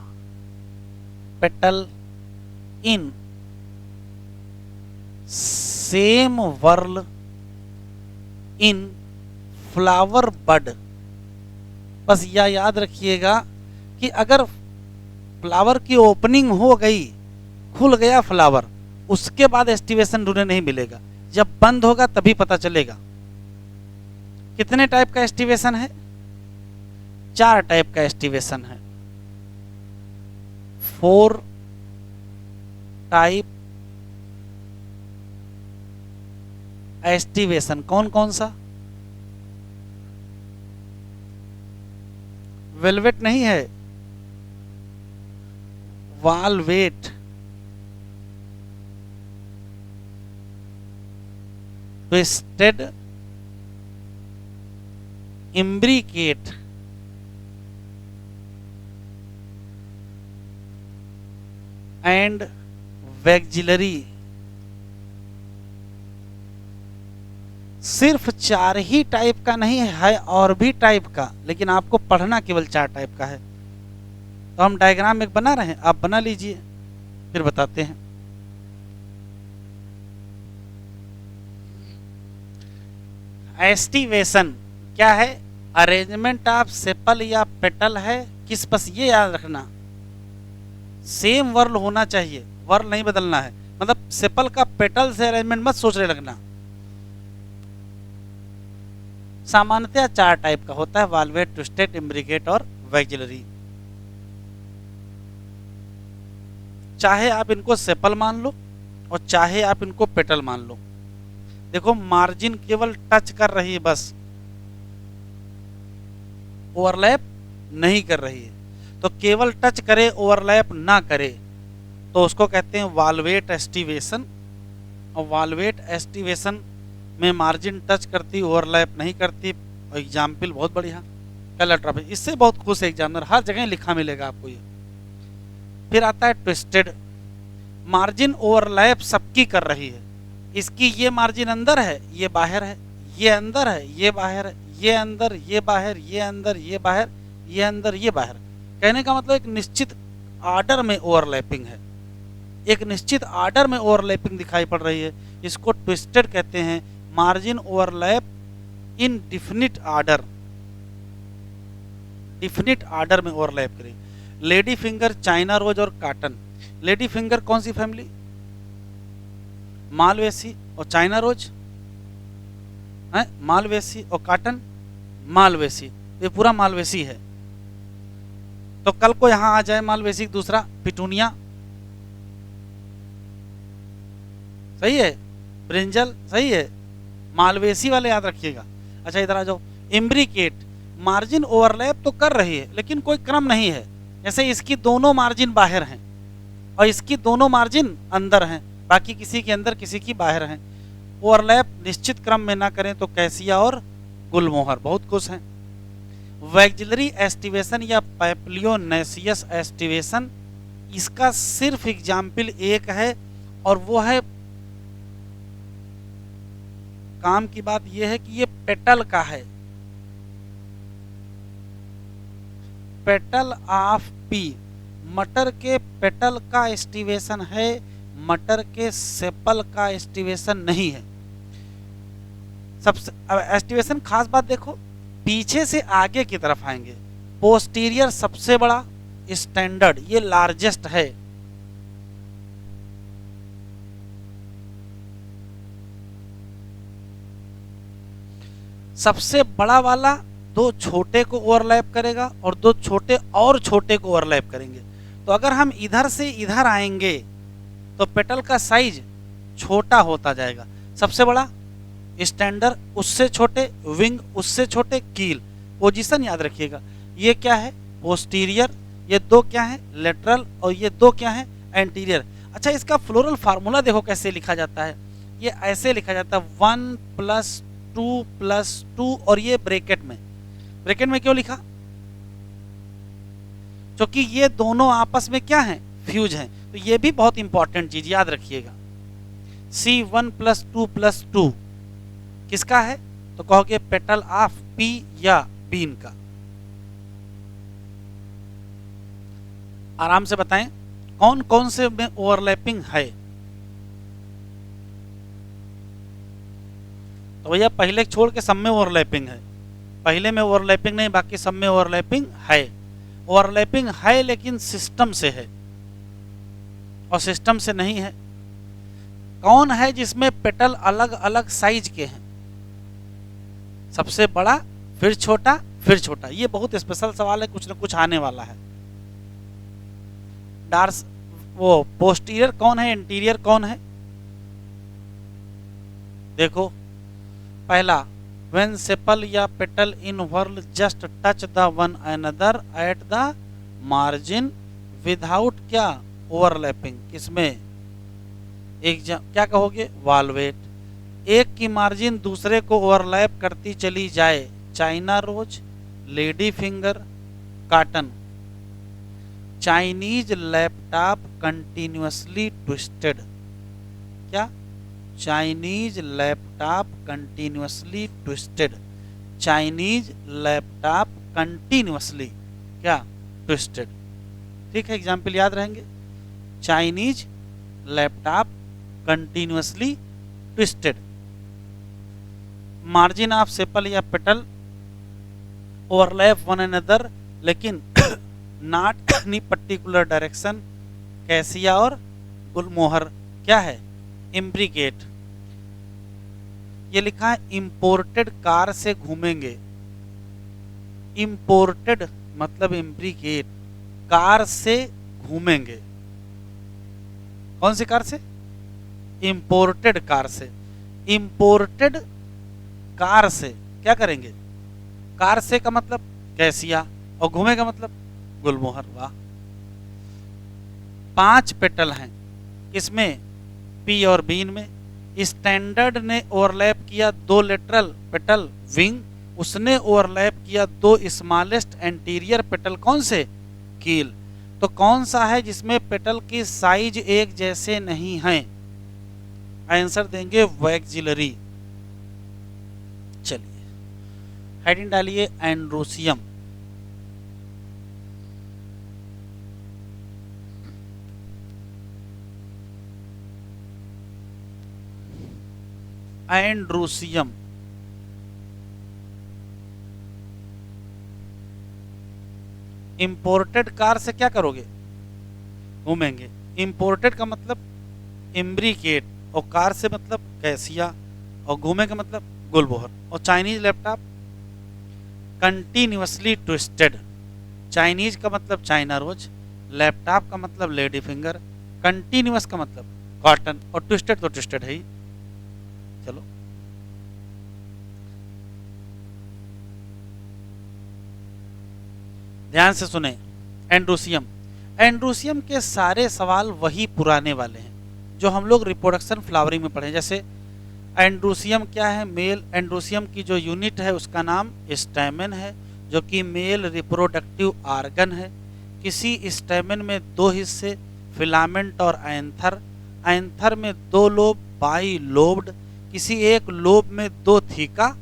petal in same whorl in flower bud. बस यह याद रखिएगा कि अगर फ्लावर की ओपनिंग हो गई, खुल गया फ्लावर, उसके बाद एस्टिवेशन ढूंढने नहीं मिलेगा, जब बंद होगा तभी पता चलेगा। कितने टाइप का एस्टिवेशन है, 4 टाइप का एस्टिवेशन है। 4 टाइप एस्टिवेशन, कौन कौन सा, वेलवेट नहीं है, valvate, twisted, imbricate and vexillary सिर्फ 4 ही टाइप का नहीं है, और भी टाइप का, लेकिन आपको पढ़ना केवल 4 टाइप का है। तो हम डायग्राम एक बना रहे हैं, आप बना लीजिए, फिर बताते हैं। एस्टिवेशन क्या है? अरेंजमेंट ऑफ सेपल या पेटल है। किस, बस ये याद रखना, सेम वर्ल होना चाहिए, वर्ल नहीं बदलना है। मतलब सेपल का पेटल से अरेंजमेंट मत सोचने लगना। सामान्यतः 4 टाइप का होता है, वाल्वेट, ट्विस्टेड, इम्ब्रिकेट और वैक्जिलरी। चाहे आप इनको सेपल मान लो और चाहे आप इनको पेटल मान लो। देखो मार्जिन केवल टच कर रही है, बस ओवरलैप नहीं कर रही है। तो केवल टच करे, ओवरलैप ना करे, तो उसको कहते हैं वाल्वेट एस्टिवेशन। और वाल्वेट एस्टिवेशन में मार्जिन टच करती, ओवरलैप नहीं करती। एग्जाम्पल बहुत बढ़िया, कलर ट्रैफिक, इससे बहुत खुश है एग्जामिनर, हर जगह लिखा मिलेगा आपको ये। फिर आता है ट्विस्टेड, मार्जिन ओवरलैप सबकी कर रही है। इसकी ये मार्जिन अंदर है, ये बाहर है, ये अंदर है, ये बाहर है, ये अंदर, ये बाहर, ये अंदर, ये बाहर, ये अंदर, ये बाहर। कहने का मतलब एक निश्चित आर्डर में ओवरलैपिंग है, एक निश्चित आर्डर में ओवरलैपिंग दिखाई पड़ रही है, इसको ट्विस्टेड कहते हैं। मार्जिन ओवरलैप इन डिफिनिट आर्डर, डिफिनिट आर्डर में ओवरलैप करें। लेडी फिंगर, चाइना रोज और काटन। लेडी फिंगर कौन सी फैमिली? मालवेसी। और चाइना रोज है मालवेसी, और काटन मालवेसी, ये पूरा मालवेसी है। तो कल को यहां आ जाए मालवेसी दूसरा, पिटूनिया, सही है, ब्रिंजल सही है, मालवेसी वाले याद रखिएगा। अच्छा इधर आ जाओ, इम्ब्रिकेट, मार्जिन ओवरलैप तो कर रही है लेकिन कोई क्रम नहीं है। जैसे इसकी दोनों मार्जिन बाहर हैं और इसकी दोनों मार्जिन अंदर हैं, बाकी किसी के अंदर किसी की बाहर हैं। ओवरलैप निश्चित क्रम में ना करें तो कैसिया और गुलमोहर बहुत खुश हैं। वैक्जिलरी एस्टिवेशन या पैप्लियोनेसियस एस्टिवेशन, इसका सिर्फ एग्जाम्पल एक है, और वो है, काम की बात यह है कि ये पेटल का है, पेटल ऑफ पी। मटर के पेटल का एस्टिवेशन है, मटर के सेपल का एस्टिवेशन नहीं है। सबसे एस्टिवेशन खास बात देखो, पीछे से आगे की तरफ आएंगे। पोस्टीरियर सबसे बड़ा, स्टैंडर्ड ये लार्जेस्ट है। सबसे बड़ा वाला 2 छोटे को ओवरलैप करेगा और 2 छोटे और छोटे को ओवरलैप करेंगे। तो अगर हम इधर से इधर आएंगे तो पेटल का साइज छोटा होता जाएगा। सबसे बड़ा स्टैंडर्ड, उससे छोटे विंग, उससे छोटे कील। पोजीशन याद रखिएगा, ये क्या है पोस्टीरियर, ये 2 क्या है लेटरल, और ये 2 क्या है एंटीरियर। अच्छा इसका फ्लोरल फार्मूला देखो कैसे लिखा जाता है, ये ऐसे लिखा जाता है 1 + 2 + 2, और ये ब्रैकेट में क्यों लिखा? क्योंकि ये दोनों आपस में क्या हैं फ्यूज हैं। तो ये भी बहुत इंपॉर्टेंट चीज याद रखिएगा। C1 + 2 + 2 किसका है? तो कहोगे पेटल ऑफ पी या बीन का। आराम से बताएं कौन कौन से में ओवरलैपिंग है। तो भैया पहले छोड़ के सब में ओवरलैपिंग है, पहले में ओवरलैपिंग नहीं, बाकी सब में ओवरलैपिंग है। ओवरलैपिंग है लेकिन सिस्टम से है और सिस्टम से नहीं है। कौन है जिसमें पेटल अलग अलग साइज के हैं? सबसे बड़ा, फिर छोटा, फिर छोटा। ये बहुत स्पेशल सवाल है, कुछ न कुछ आने वाला है। डार्स वो पोस्टीरियर कौन है, इंटीरियर कौन है? देखो पहला, when sepal या petal in whorl just touch the one another at the margin without क्या overlapping। किसमें? एक क्या कहोगे वाल्वेट। एक की मार्जिन दूसरे को ओवरलैप करती चली जाए China rose, lady finger, cotton. Chinese laptop continuously twisted. क्या? Chinese laptop continuously twisted. Chinese laptop continuously क्या? ट्विस्टेड। ठीक है, एग्जाम्पल याद रहेंगे। Chinese laptop continuously twisted. Margin of sepal या पेटल ओवरलैप वन अनदर लेकिन not any particular direction. Cassia और गुलमोहर क्या है? इम्ब्रिकेट। ये लिखा है इंपोर्टेड कार से घूमेंगे। इंपोर्टेड मतलब इम्ब्रिकेट, कार से घूमेंगे। कौन सी कार से? इंपोर्टेड कार से। इंपोर्टेड कार से क्या करेंगे? कार से का मतलब कैसिया और घूमे का मतलब गुलमोहर। वाह। 5 पेटल हैं इसमें, पी और बीन में। स्टैंडर्ड ने ओवरलैप किया 2 लेटरल पेटल विंग, उसने ओवरलैप किया 2 स्मॉलेस्ट एंटीरियर पेटल। कौन से? कील। तो कौन सा है जिसमें पेटल की साइज एक जैसे नहीं हैं? आंसर देंगे वैक्सिलरी। चलिए हेडिंग डालिए एंड्रोसियम। एंड्रोसियम इंपोर्टेड कार से क्या करोगे? घूमेंगे। इंपोर्टेड का मतलब इम्ब्रिकेट और कार से मतलब कैसिया और घूमे का मतलब गुलमोहर। और Chinese laptop continuously twisted. Chinese का मतलब चाइना रोज, लैपटॉप का मतलब लेडी फिंगर, कंटिन्यूअस का मतलब कॉटन और ट्विस्टेड तो ट्विस्टेड है ही। चलो ध्यान से सुने। एंड्रोसियम। एंड्रोसियम के सारे सवाल वही पुराने वाले हैं जो हम लोग रिप्रोडक्शन फ्लावरिंग में पढ़े। जैसे एंड्रोसियम क्या है? मेल एंड्रोसियम की जो यूनिट है उसका नाम स्टैमेन है, जो कि मेल रिप्रोडक्टिव आर्गन है। किसी स्टैमेन में 2 हिस्से, फिलामेंट और एंथर। एंथर में 2 लोब, बाई लोब्ड। किसी एक लोब में 2 थीका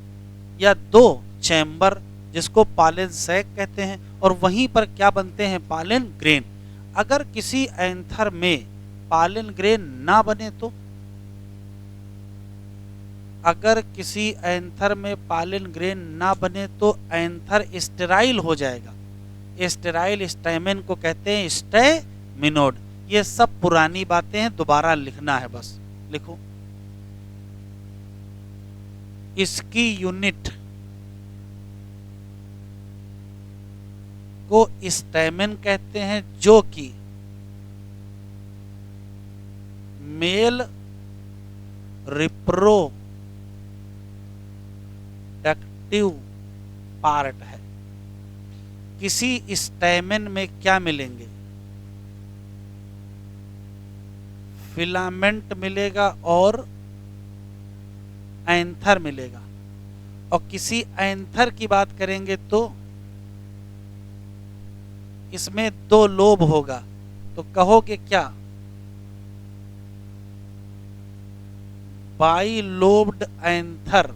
या 2 चैम्बर जिसको पालन सैक कहते हैं, और वहीं पर क्या बनते हैं? पालन ग्रेन। अगर किसी एंथर में पालन ग्रेन ना बने तो? अगर किसी एंथर में पालन ग्रेन ना बने तो एंथर स्टेराइल हो जाएगा। स्टेराइल स्टैमेन को कहते हैं स्टैमिनोड। ये सब पुरानी बातें हैं, दोबारा लिखना है बस। लिखो इसकी यूनिट को स्टैमेन कहते हैं, जो कि मेल रिप्रोडक्टिव पार्ट है। किसी स्टैमेन में क्या मिलेंगे? फिलामेंट मिलेगा और एंथर मिलेगा। और किसी एंथर की बात करेंगे तो इसमें 2 लोब होगा। तो कहोगे क्या? By lobed anther.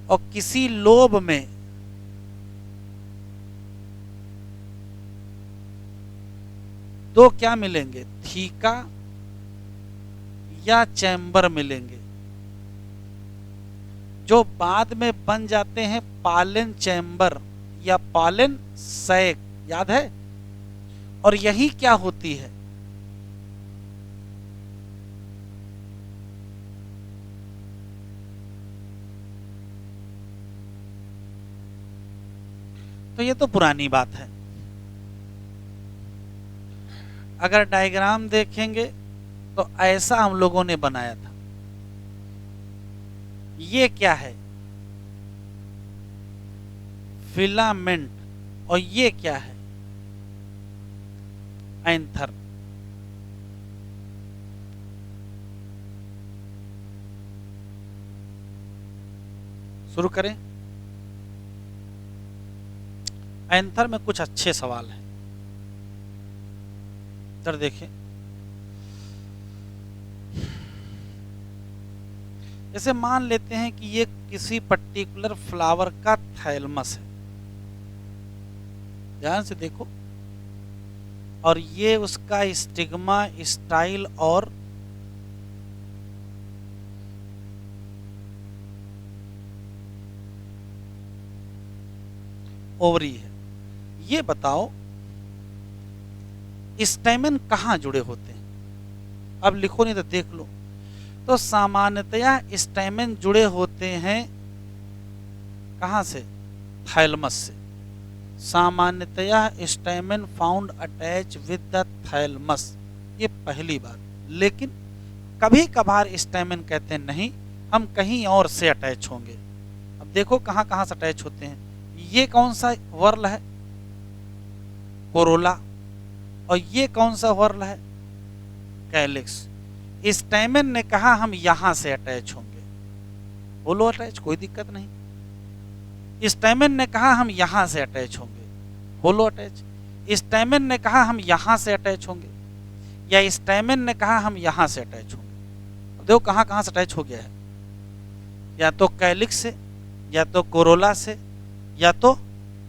और किसी लोब में दो क्या मिलेंगे? थीका या चैम्बर मिलेंगे, जो बाद में बन जाते हैं पालन चैम्बर या पालन सैक। याद है? और यही क्या होती है? तो ये तो पुरानी बात है। अगर डायग्राम देखेंगे तो ऐसा हम लोगों ने बनाया था। ये क्या है? फिलामेंट। और ये क्या है? एंथर। शुरू करें। एंथर में कुछ अच्छे सवाल हैं, इधर देखें। जैसे मान लेते हैं कि ये किसी पर्टिकुलर फ्लावर का थैलमस है, ध्यान से देखो, और ये उसका स्टिग्मा, स्टाइल और ओवरी है। ये बताओ स्टैमेन कहाँ जुड़े होते हैं? अब लिखो नहीं तो देख लो। तो सामान्यतया स्टैमेन जुड़े होते हैं कहाँ से? थैलमस से। सामान्यतया stamen found attach with the thalamus, ये पहली बात। लेकिन कभी कभार स्टैमेन कहते हैं नहीं, हम कहीं और से अटैच होंगे। अब देखो कहाँ कहाँ से अटैच होते हैं। ये कौन सा वर्ल है? कोरोला। और ये कौन सा वर्ल है? कैलिक्स। स्टैमेन ने कहा हम यहां से अटैच होंगे, बोलो अटैच, कोई दिक्कत नहीं। स्टैमेन ने कहा हम यहां से अटैच होंगे, बोलो अटैच। स्टैमेन ने कहा हम यहां से अटैच होंगे, या स्टैमेन ने कहा हम यहां से अटैच होंगे। देखो कहां कहां से अटैच हो गया है, या तो कैलिक्स से, या तो कोरोला से, या तो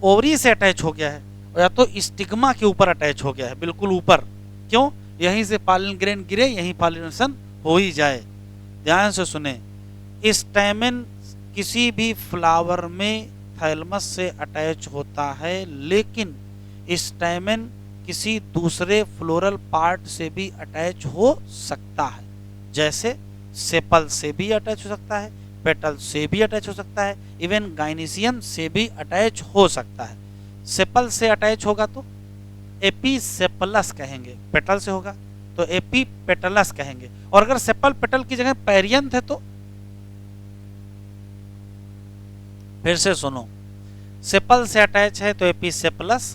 ओवरी से अटैच हो गया है, और या तो स्टिग्मा के ऊपर अटैच हो गया है, बिल्कुल ऊपर। क्यों? यहीं से पॉलन ग्रेन गिरे, यहीं पॉलिनेशन हो ही जाए। ध्यान से सुने, स्टैमेन किसी भी फ्लावर में थैलमस से अटैच होता है, लेकिन स्टैमेन किसी दूसरे फ्लोरल पार्ट से भी अटैच हो सकता है। जैसे सेपल से भी अटैच हो सकता है, पेटल से भी अटैच हो सकता है, इवन गाइनीसियम से भी अटैच हो सकता है। सेपल से अटैच होगा तो एपीसेपलस कहेंगे, पेटल से होगा तो एपीपेटलस कहेंगे। और अगर सेपल पेटल की जगह पेरियंथ है तो, फिर से सुनो, सेपल से अटैच है तो एपीसेपलस,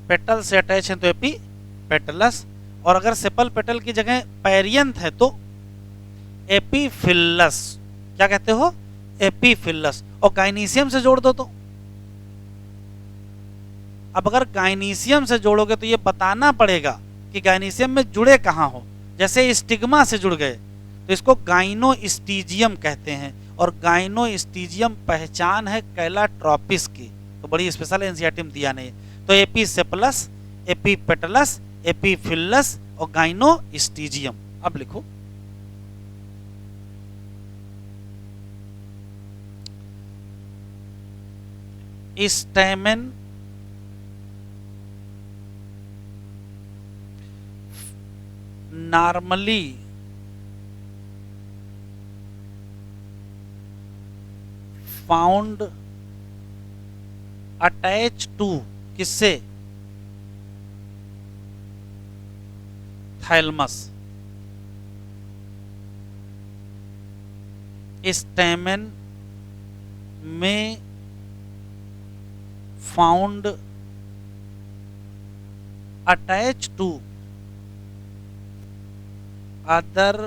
पेटल से अटैच है तो एपीपेटलस, और अगर सेपल पेटल की जगह पेरियंथ है तो एपीफिलस। क्या कहते हो? एपीफिलस। और गाइनीसियम से जोड़ दो तो, अब अगर गाइनीसियम से जोड़ोगे तो ये बताना पड़ेगा कि गाइनीसियम में जुड़े कहाँ हो। जैसे स्टिग्मा से जुड़ गए तो इसको गाइनोस्टीजियम कहते हैं, और गाइनोस्टीजियम पहचान है कैलाट्रोपिस की। तो बड़ी स्पेशल एनसीईआरटी में दिया नहीं। तो एपीसेपलस, एपीपेटलस, एपीफिलस और गाइनोस्टीजियम। अब लिखो, stamen normally found attach to, किससे? थैलमस। स्टैमेन में found attach to other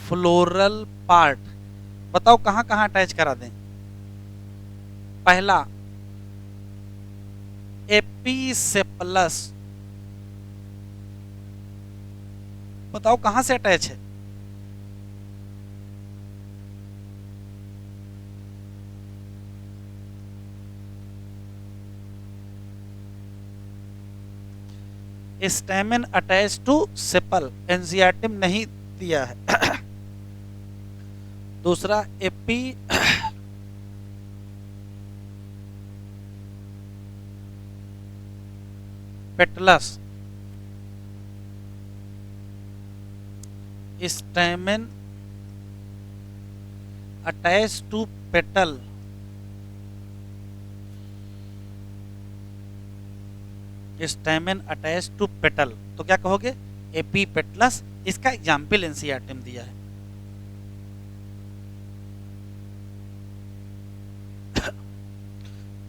floral part. बताओ कहां कहां अटैच करा दें? पहला एपीसेपलस, बताओ कहां से अटैच है? Stamen attach to sepal, NCERT में नहीं दिया है। दूसरा epipetalous, stamen attach to petal, stamen attach to petal. तो क्या कहोगे? एपीपेटलस। इसका एग्जाम्पल एनसीईआरटी में दिया है।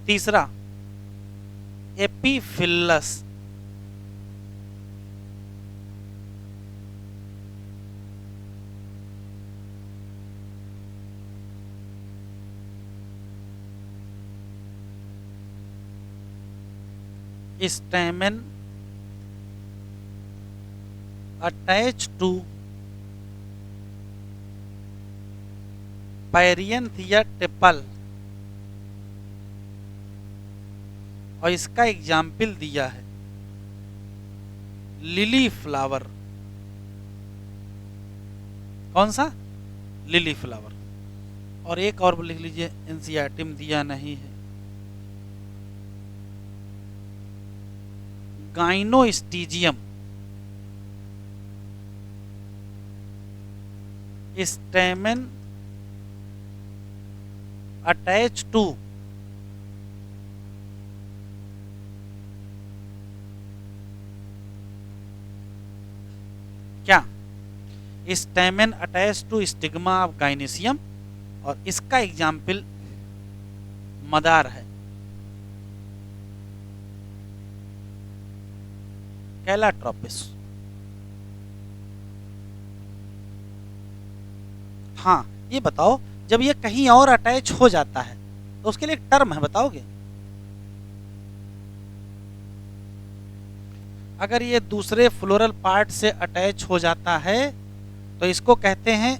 तीसरा एपीफिलस, stamen attached to पैरियंथिया टेपल, और इसका एग्जाम्पल दिया है लिली फ्लावर। कौन सा? Lily flower. और एक और लिख लीजिए, एनसीईआरटी में दिया नहीं है, गाइनोस्टीजियम स्टेमन अटैच टू क्या? Stamen attach to stigma of gynoecium, और इसका एग्जाम्पल मदार है, कैलाट्रोपिस। हाँ, ये बताओ, जब ये कहीं और अटैच हो जाता है तो उसके लिए एक टर्म है, बताओगे? अगर ये दूसरे फ्लोरल पार्ट से अटैच हो जाता है तो इसको कहते हैं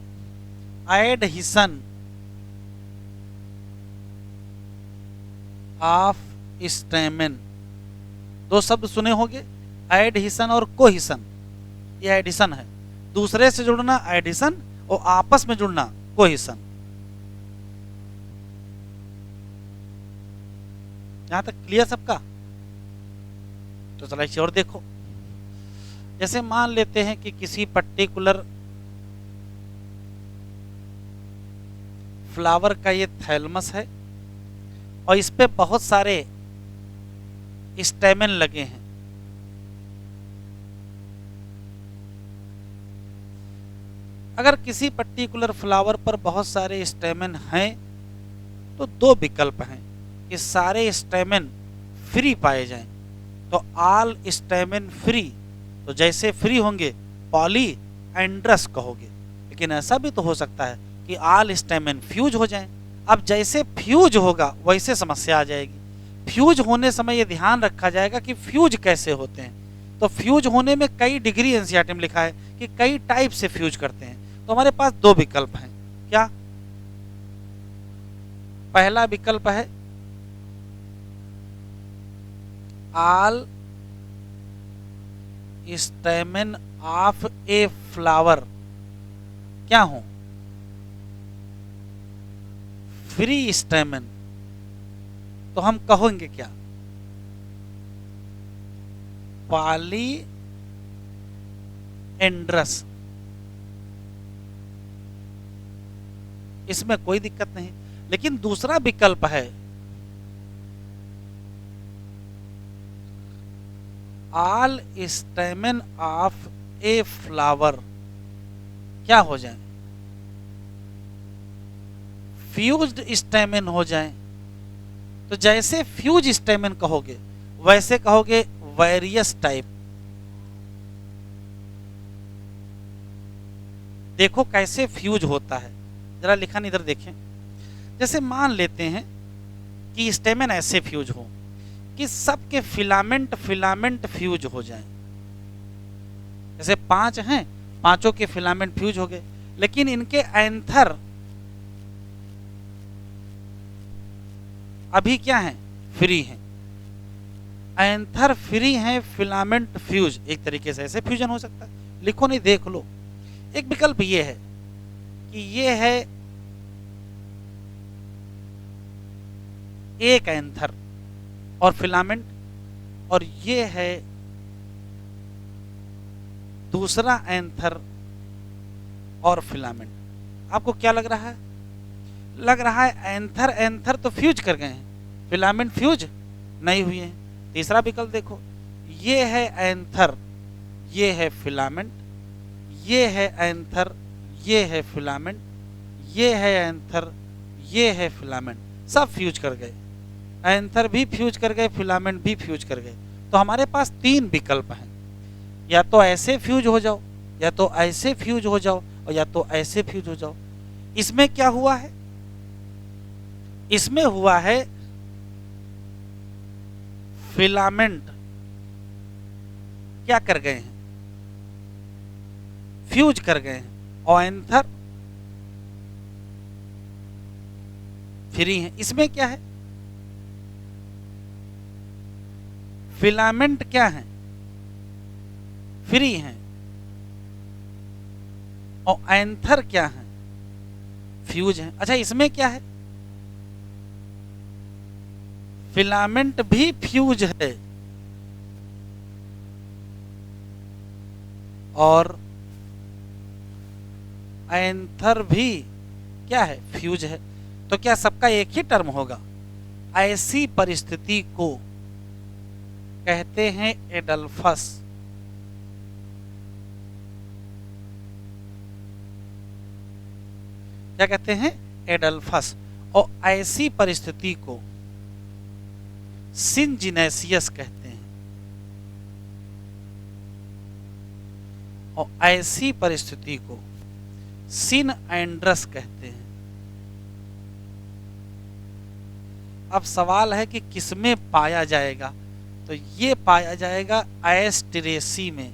एडहिशन ऑफ स्टेमन। दो शब्द सुने होंगे, एडहिशन और कोहिशन। ये एडिशन है, दूसरे से जुड़ना एडिशन और आपस में जुड़ना कोहिशन। यहां तक क्लियर सबका? तो चला इसे और देखो। जैसे मान लेते हैं कि किसी पर्टिकुलर फ्लावर का ये थैलमस है और इस पे बहुत सारे स्टेमन लगे हैं। अगर किसी पर्टिकुलर फ्लावर पर बहुत सारे स्टेमन हैं तो दो विकल्प हैं कि सारे स्टेमन फ्री पाए जाएं, तो ऑल स्टेमन फ्री, तो जैसे फ्री होंगे पॉली एंड्रस कहोगे। लेकिन ऐसा भी तो हो सकता है कि ऑल स्टेमन फ्यूज हो जाएं। अब जैसे फ्यूज होगा वैसे समस्या आ जाएगी। फ्यूज होने समय ये ध्यान रखा जाएगा कि फ्यूज कैसे होते हैं। तो फ्यूज होने में कई डिग्री एनसीईआरटी में लिखा है कि कई टाइप से फ्यूज करते हैं। तो हमारे पास दो विकल्प हैं। क्या? पहला विकल्प है ऑल स्टेमन ऑफ ए फ्लावर क्या हो? फ्री स्टेमन। तो हम कहेंगे क्या? पॉली एंड्रस। इसमें कोई दिक्कत नहीं। लेकिन दूसरा विकल्प है ऑल स्टेमन ऑफ ए फ्लावर क्या हो जाए? फ्यूज्ड स्टेमन हो जाए। तो जैसे फ्यूज स्टेमन कहोगे वैसे कहोगे वेरियस टाइप। देखो कैसे फ्यूज होता है, जरा लिखा इधर देखें। जैसे मान लेते हैं कि स्टेमन ऐसे फ्यूज हो कि सबके फिलामेंट फिलामेंट फ्यूज हो जाएं। जैसे 5 हैं, पांचों के फिलामेंट फ्यूज हो गए, लेकिन इनके एंथर अभी क्या हैं? फ्री हैं। एंथर फ्री हैं, फिलामेंट फ्यूज। एक तरीके से ऐसे फ्यूजन हो सकता है। लिखो नहीं, देख लो। एक विकल्प ये है कि ये है एक एंथर और फिलामेंट, और ये है दूसरा एंथर और फिलामेंट। आपको क्या लग रहा है? लग रहा है एंथर एंथर तो फ्यूज कर गए हैं, फिलामेंट फ्यूज नहीं हुए हैं। तीसरा विकल्प देखो, ये है एंथर, ये है फिलामेंट, ये है एंथर, ये है फिलामेंट, ये है एंथर, ये है फिलामेंट। सब फ्यूज कर गए, एंथर भी फ्यूज कर गए, फिलामेंट भी फ्यूज कर गए। तो हमारे पास 3 विकल्प हैं, या तो ऐसे फ्यूज हो जाओ, या तो ऐसे फ्यूज हो जाओ, और या तो ऐसे फ्यूज हो जाओ। इसमें क्या हुआ है? इसमें हुआ है फिलामेंट क्या कर गए हैं, फ्यूज कर गए हैं। और एंथर फ्री है। इसमें क्या है, फिलामेंट क्या है, फ्री हैं, और एंथर क्या है, फ्यूज है। अच्छा, इसमें क्या है, फिलामेंट भी फ्यूज है और एंथर भी क्या है, फ्यूज है। तो क्या सबका एक ही टर्म होगा? ऐसी परिस्थिति को कहते हैं एडल्फस। क्या कहते हैं, एडल्फस। और ऐसी परिस्थिति को सिनजीनेसियस कहते हैं। और ऐसी परिस्थिति को सिन एंड्रस कहते हैं। अब सवाल है कि किसमें पाया जाएगा, तो ये पाया जाएगा एस्टेरेसी में,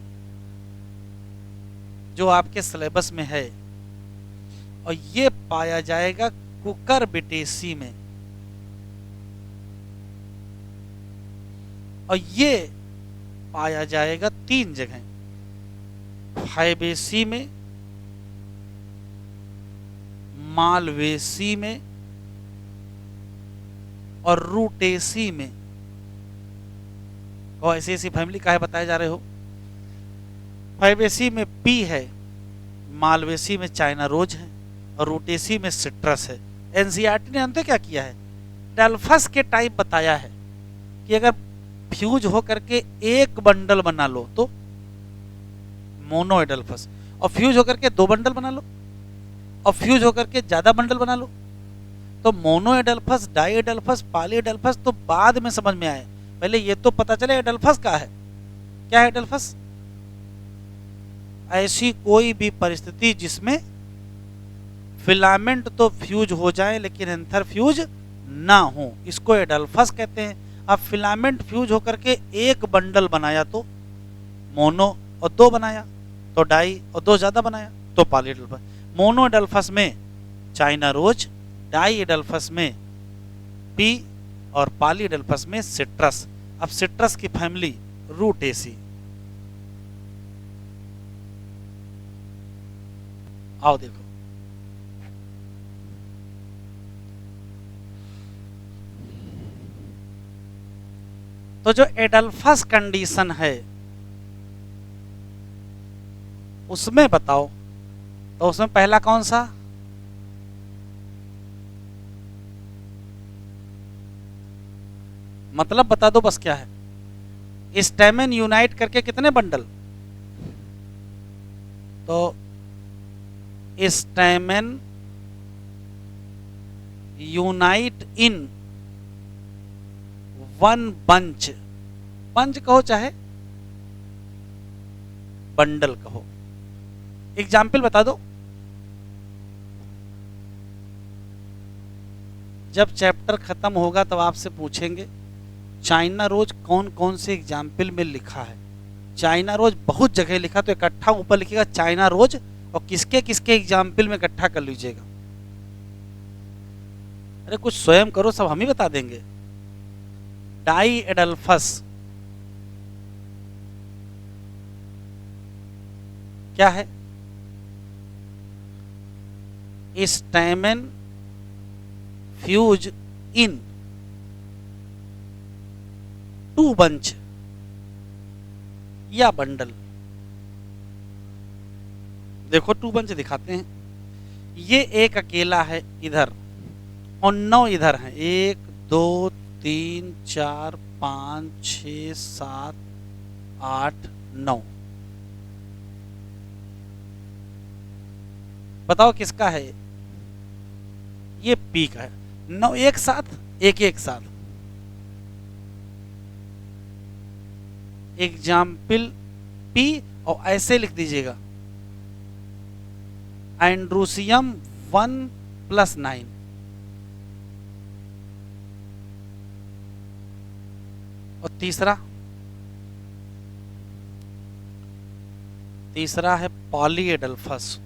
जो आपके सिलेबस में है, और ये पाया जाएगा कुकुरबिटेसी में, और ये पाया जाएगा 3 जगह, फाइबेसी में, मालवेसी में और रूटेसी में। और ऐसी फैमिली का है बताए जा रहे हो। फाइबेसी में पी है, मालवेसी में चाइना रोज है और रूटेसी में सिट्रस है। एनसीईआरटी ने अंत क्या किया है, एडल्फस के टाइप बताया है कि अगर फ्यूज हो करके एक बंडल बना लो तो मोनो एडल्फस, और फ्यूज होकर के 2 बंडल बना लो, और फ्यूज होकर के ज्यादा बंडल बना लो तो monadelphous, diadelphous, polyadelphous. तो बाद में समझ में आए, पहले ये तो पता चले एडल्फस का है। क्या है एडल्फस? ऐसी कोई भी परिस्थिति जिसमें फिलामेंट तो फ्यूज हो जाए लेकिन एंथर फ्यूज ना हो, इसको एडल्फस कहते हैं। अब फिलामेंट फ्यूज होकर के एक बंडल बनाया तो मोनो, और 2 बनाया तो डाई, और 2 ज्यादा बनाया तो पॉली एडल्फस। मोनो एडल्फस में चाइना रोज, डाई एडल्फस में पी, और पॉली एडल्फस में सिट्रस। अब सिट्रस की फैमिली रूटेसी। आओ देखो, तो जो एडल्फस कंडीशन है उसमें बताओ, तो उसमें पहला कौन सा, मतलब बता दो बस क्या है। स्टेमेन यूनाइट करके कितने बंडल, तो स्टेमेन यूनाइट इन 1 बंच, बंच कहो चाहे बंडल कहो। एग्जाम्पल बता दो, जब चैप्टर खत्म होगा तब आपसे पूछेंगे चाइना रोज कौन कौन से एग्जाम्पल में लिखा है। चाइना रोज बहुत जगह लिखा, तो इकट्ठा ऊपर लिखिएगा चाइना रोज, और किसके किसके एग्जाम्पल में इकट्ठा कर लीजिएगा। अरे कुछ स्वयं करो, सब हम ही बता देंगे। डाई एडल्फस क्या है, स्टेमेन फ्यूज इन 2 बंच या बंडल। देखो 2 बंच दिखाते हैं, ये एक अकेला है इधर और 9 इधर हैं, 1 2 3 4 5 6 7 8 9। बताओ किसका है, ये पी का है। 9 एक साथ, एक साथ। एग्जाम्पल पी, और ऐसे लिख दीजिएगा एंड्रूसियम 1+9। और तीसरा तीसरा है पॉलीएडल्फस।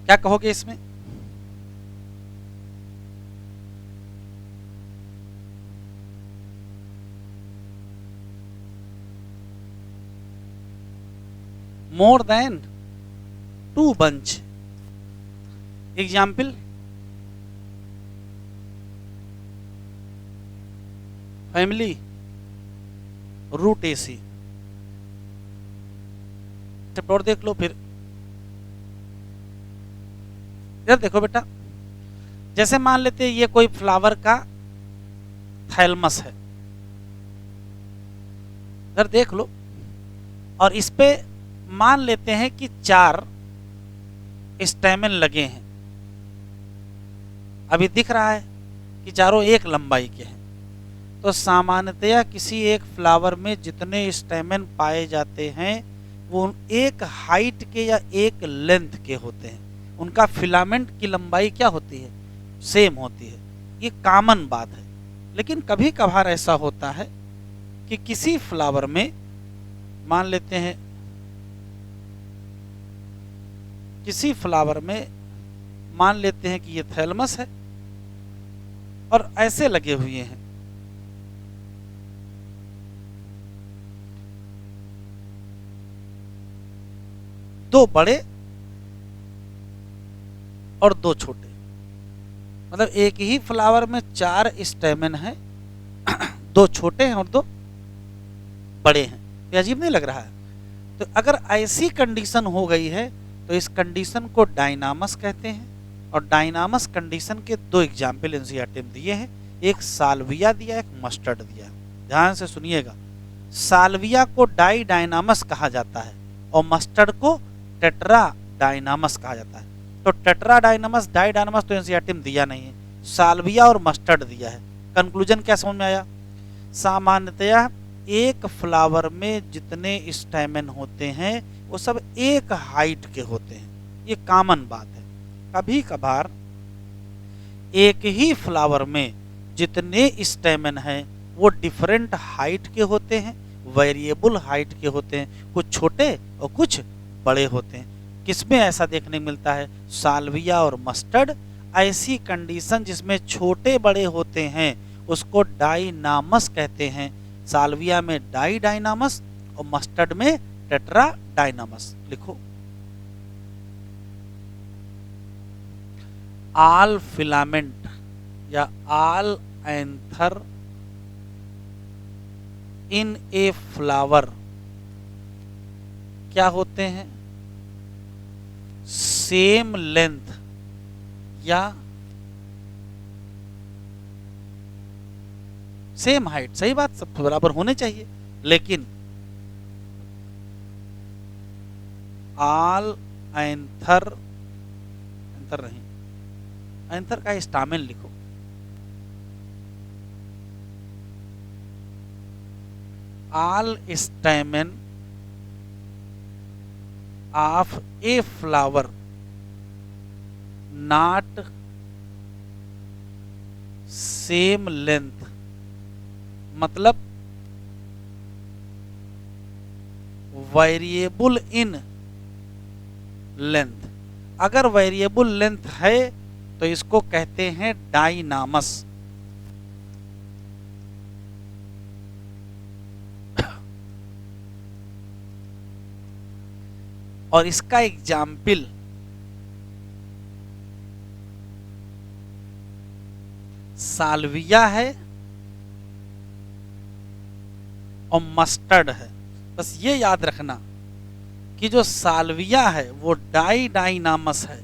क्या कहोगे इसमें? More than 2 bunch. Example, family, rutaceae AC। और देख लो फिर। इधर देखो बेटा, जैसे मान लेते हैं ये कोई फ्लावर का थैलमस है, इधर देख लो, और इस पे मान लेते हैं कि 4 स्टैमेन लगे हैं। अभी दिख रहा है कि चारों एक लंबाई के हैं। तो सामान्यतया किसी एक फ्लावर में जितने स्टैमेन पाए जाते हैं वो एक हाइट के या एक लेंथ के होते हैं। उनका फिलामेंट की लंबाई क्या होती है? सेम होती है। ये कॉमन बात है। लेकिन कभी कभार ऐसा होता है कि किसी फ्लावर में मान लेते हैं, किसी फ्लावर में मान लेते हैं कि ये थैलमस है और ऐसे लगे हुए हैं। दो बड़े और 2 छोटे, मतलब एक ही फ्लावर में 4 स्टेमेन हैं, 2 छोटे हैं और 2 बड़े हैं। ये अजीब नहीं लग रहा है? तो अगर ऐसी कंडीशन हो गई है तो इस कंडीशन को डायनामस कहते हैं। और डायनामस कंडीशन के 2 एग्जाम्पल एनसीईआरटी में दिए हैं, एक साल्विया दिया, एक मस्टर्ड दिया। ध्यान से सुनिएगा, साल्विया को डाई डायनामस कहा जाता है और मस्टर्ड को टेट्रा डायनामस कहा जाता है। तो टेट्रा डायनामस, डाई डायनामस तो एनसीईआरटी में दिया नहीं है, साल्विया और मस्टर्ड दिया है। कंक्लूजन क्या समझ में आया? सामान्यतया एक फ्लावर में जितने स्टैमेन होते हैं वो सब एक हाइट के होते हैं। ये कॉमन बात है। कभी कभार एक ही फ्लावर में जितने स्टैमेन हैं वो डिफरेंट हाइट के होते हैं, वेरिएबल हाइट के होते हैं, कुछ छोटे और कुछ बड़े होते हैं। किसमें ऐसा देखने को मिलता है? साल्विया और मस्टर्ड। ऐसी कंडीशन जिसमें छोटे बड़े होते हैं उसको डायनामस कहते हैं। साल्विया में डाई डायनामस और मस्टर्ड में टेट्रा डायनामस। लिखो, आल फिलामेंट या आल एंथर इन ए फ्लावर क्या होते हैं? सेम लेंथ या सेम हाइट। सही बात, सब बराबर होने चाहिए, लेकिन आल एंथर, एंथर नहीं, एंथर का स्टामेन लिखो। All stamen of a flower not same length, मतलब वेरिएबल इन लेंथ। अगर वेरिएबल लेंथ है तो इसको कहते हैं डायनामस। और इसका एग्जाम्पल साल्विया है और मस्टर्ड है। बस ये याद रखना कि जो साल्विया है वो डाई डायनामस है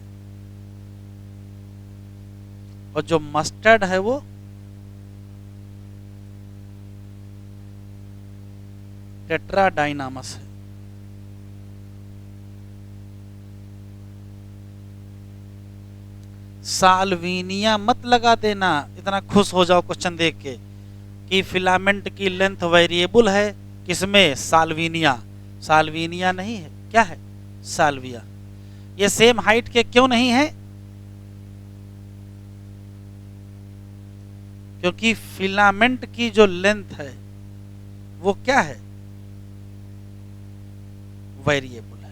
और जो मस्टर्ड है वो टेट्रा डायनामस है। साल्विनिया मत लगा देना, इतना खुश हो जाओ क्वेश्चन देख के कि फिलामेंट की लेंथ वेरिएबल है। किसमें? साल्विनिया। साल्विनिया नहीं है, क्या है? साल्विया। ये सेम हाइट के क्यों नहीं है? क्योंकि फिलामेंट की जो लेंथ है वो क्या है, वेरिएबल है।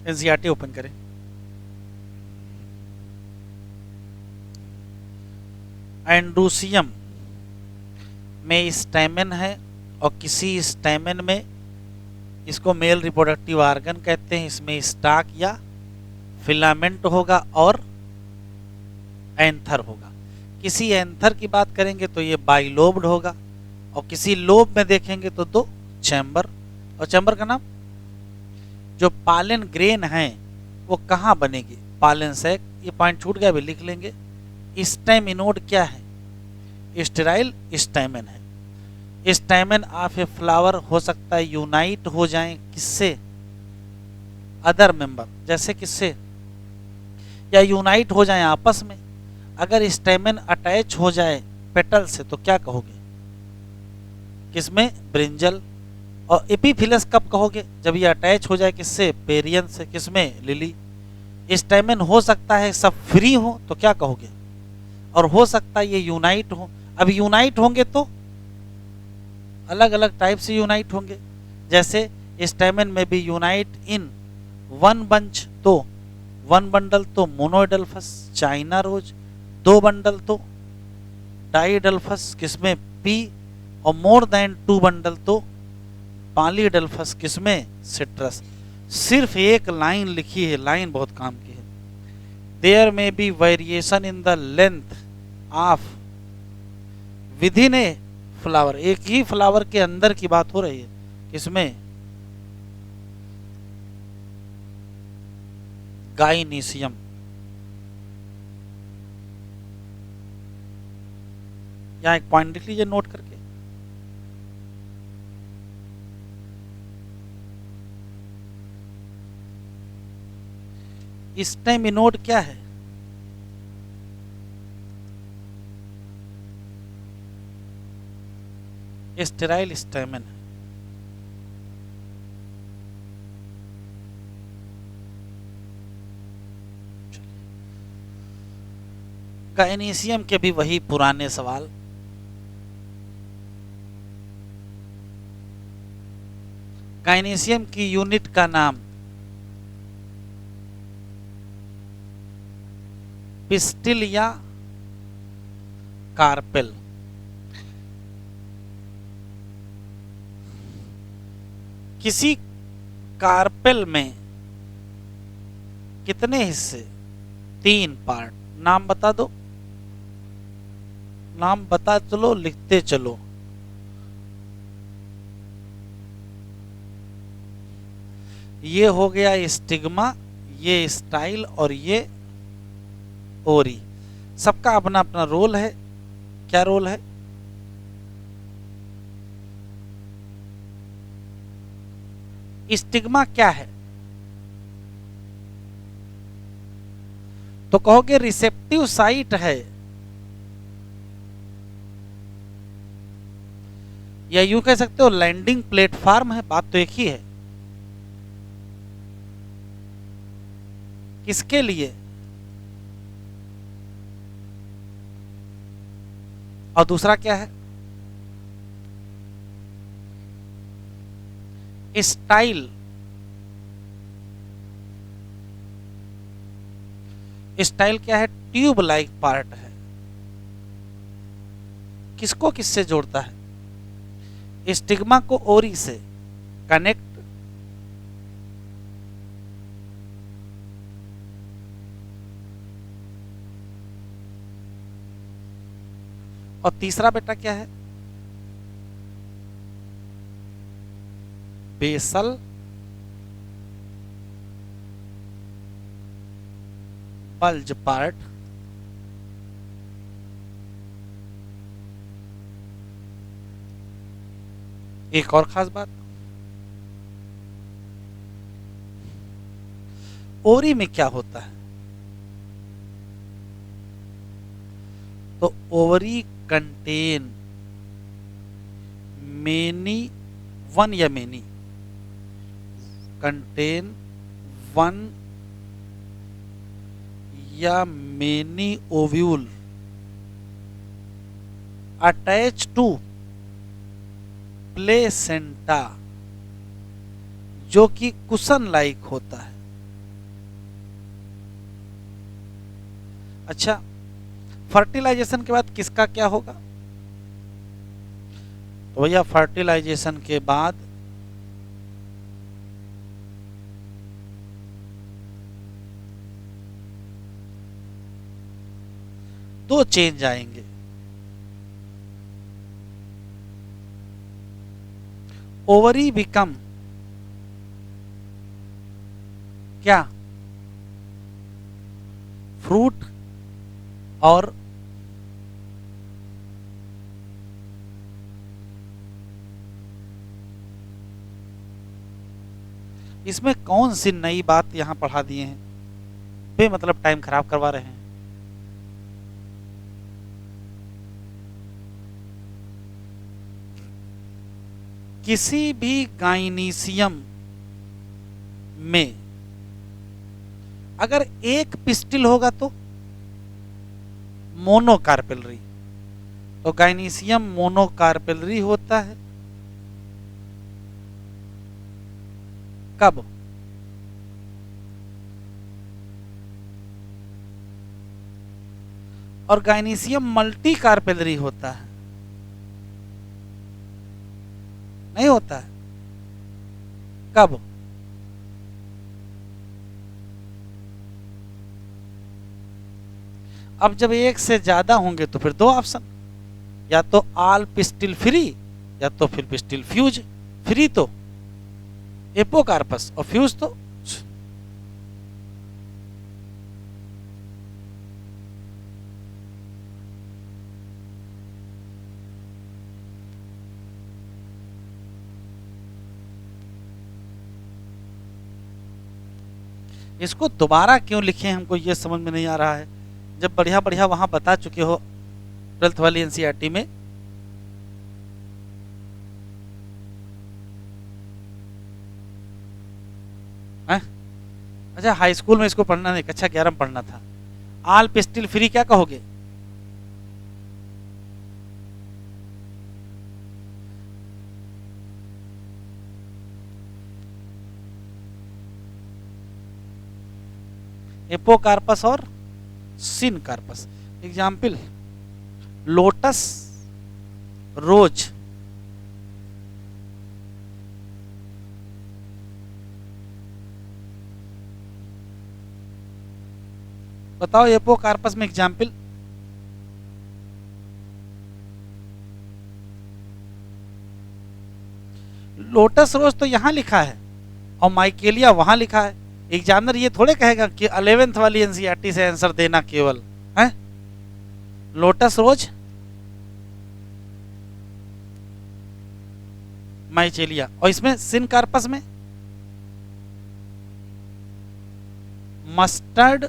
एनसीईआरटी ओपन करें। एंड्रोसियम में स्टैमेन है और किसी स्टैमेन में, इसको मेल रिप्रोडक्टिव ऑर्गन कहते हैं, इसमें स्टाक या फिलामेंट होगा और एंथर होगा। किसी एंथर की बात करेंगे तो ये बाइलोब्ड होगा, और किसी लोब में देखेंगे तो दो चैम्बर। और चैम्बर का नाम, जो पालन ग्रेन है वो कहाँ बनेगी, पालन सैक। ये पॉइंट छूट गया, भी लिख लेंगे। स्टेमिनोड क्या है, स्टेराइल स्टैमेन है। स्टैमेन ऑफ ए फ्लावर हो सकता है यूनाइट हो जाए किससे, अदर मेंबर, जैसे किससे, या यूनाइट हो जाए आपस में। अगर स्टैमेन अटैच हो जाए पेटल से तो क्या कहोगे, किसमें, ब्रिंजल। और एपीफिलस कब कहोगे, जब ये अटैच हो जाए किससे, पेरियन से, किसमें, लिली। स्टैमेन हो सकता है सब फ्री हो तो क्या कहोगे, और हो सकता है ये यूनाइट हो। अब यूनाइट होंगे तो अलग अलग टाइप से यूनाइट होंगे, जैसे स्टैमेन में भी यूनाइट इन वन बंच तो वन बंडल तो मोनोइडल्फस चाइना रोज, दो बंडल तो डाइडल्फस किसमें, पी, और मोर देन टू बंडल तो पॉलीडल्फस किसमें, सिट्रस। सिर्फ एक लाइन लिखी है, लाइन बहुत काम की है। देयर में be variation in the length of within a flower, एक ही फ्लावर के अंदर की बात हो रही है, किसमें, गाइनीसियम। यहां एक पॉइंट लिख लीजिए नोट करके, स्टेमिनोड क्या है, स्टेराइल स्टैमेन है। गाइनीसियम के भी वही पुराने सवाल। गाइनीसियम की यूनिट का नाम पिस्टिल या कार्पेल। किसी कार्पेल में कितने हिस्से, 3 पार्ट। नाम बता दो, नाम बता चलो, लिखते चलो। ये हो गया स्टिग्मा, ये स्टाइल, और ये ओरी। सबका अपना अपना रोल है। क्या रोल है, स्टिग्मा क्या है, तो कहोगे रिसेप्टिव साइट है, या यूं कह सकते हो लैंडिंग प्लेटफॉर्म है। बात तो एक ही है। किसके लिए, और दूसरा क्या है, स्टाइल। स्टाइल क्या है, ट्यूब लाइक पार्ट है। किसको किससे जोड़ता है, स्टिग्मा को ओरी से कनेक्ट, और तीसरा बेटा क्या है, बेसल बल्ज पार्ट। एक और खास बात, ओरी में क्या होता है, तो ओवरी कंटेन मेनी, वन या मेनी, कंटेन वन या many ovule attach to placenta, जो कि कुशन लाइक होता है। अच्छा, फर्टिलाइजेशन के बाद किसका क्या होगा? तो भैया फर्टिलाइजेशन के बाद दो चेंज आएंगे। ओवरी बिकम क्या? फ्रूट, और इसमें कौन सी नई बात यहां पढ़ा दिए हैं? मतलब टाइम खराब करवा रहे हैं। किसी भी गाइनीशियम में अगर एक पिस्टिल होगा तो मोनोकार्पेलरी, तो गाइनीशियम मोनोकार्पेलरी होता है। कब? और गाइनीशियम मल्टी कार्पेलरी होता है, नहीं होता है। कब? अब जब एक से ज्यादा होंगे तो फिर दो ऑप्शन, या तो आल पिस्टिल फ्री या तो फिर पिस्टिल फ्यूज। फ्री तो एपोकार्पस और फ्यूज तो इसको दोबारा क्यों लिखे हमको ये समझ में नहीं आ रहा है, जब बढ़िया बढ़िया वहां बता चुके हो 12th वाली एनसीईआरटी में। है? अच्छा, हाई स्कूल में इसको पढ़ना नहीं, कक्षा 11 में पढ़ना था। आल पिस्टिल फ्री क्या कहोगे? एपोकार्पस और सिनकार्पस। एग्जाम्पल, लोटस, रोज। बताओ एपोकार्पस में एग्जाम्पल। लोटस रोज तो यहां लिखा है और माइकेलिया वहां लिखा है। एग्जामिनर ये थोड़े कहेगा कि 11th वाली एनसीईआरटी से आंसर देना केवल है। लोटस रोज, माइकेलिया, और इसमें सिनकार्पस में मस्टर्ड,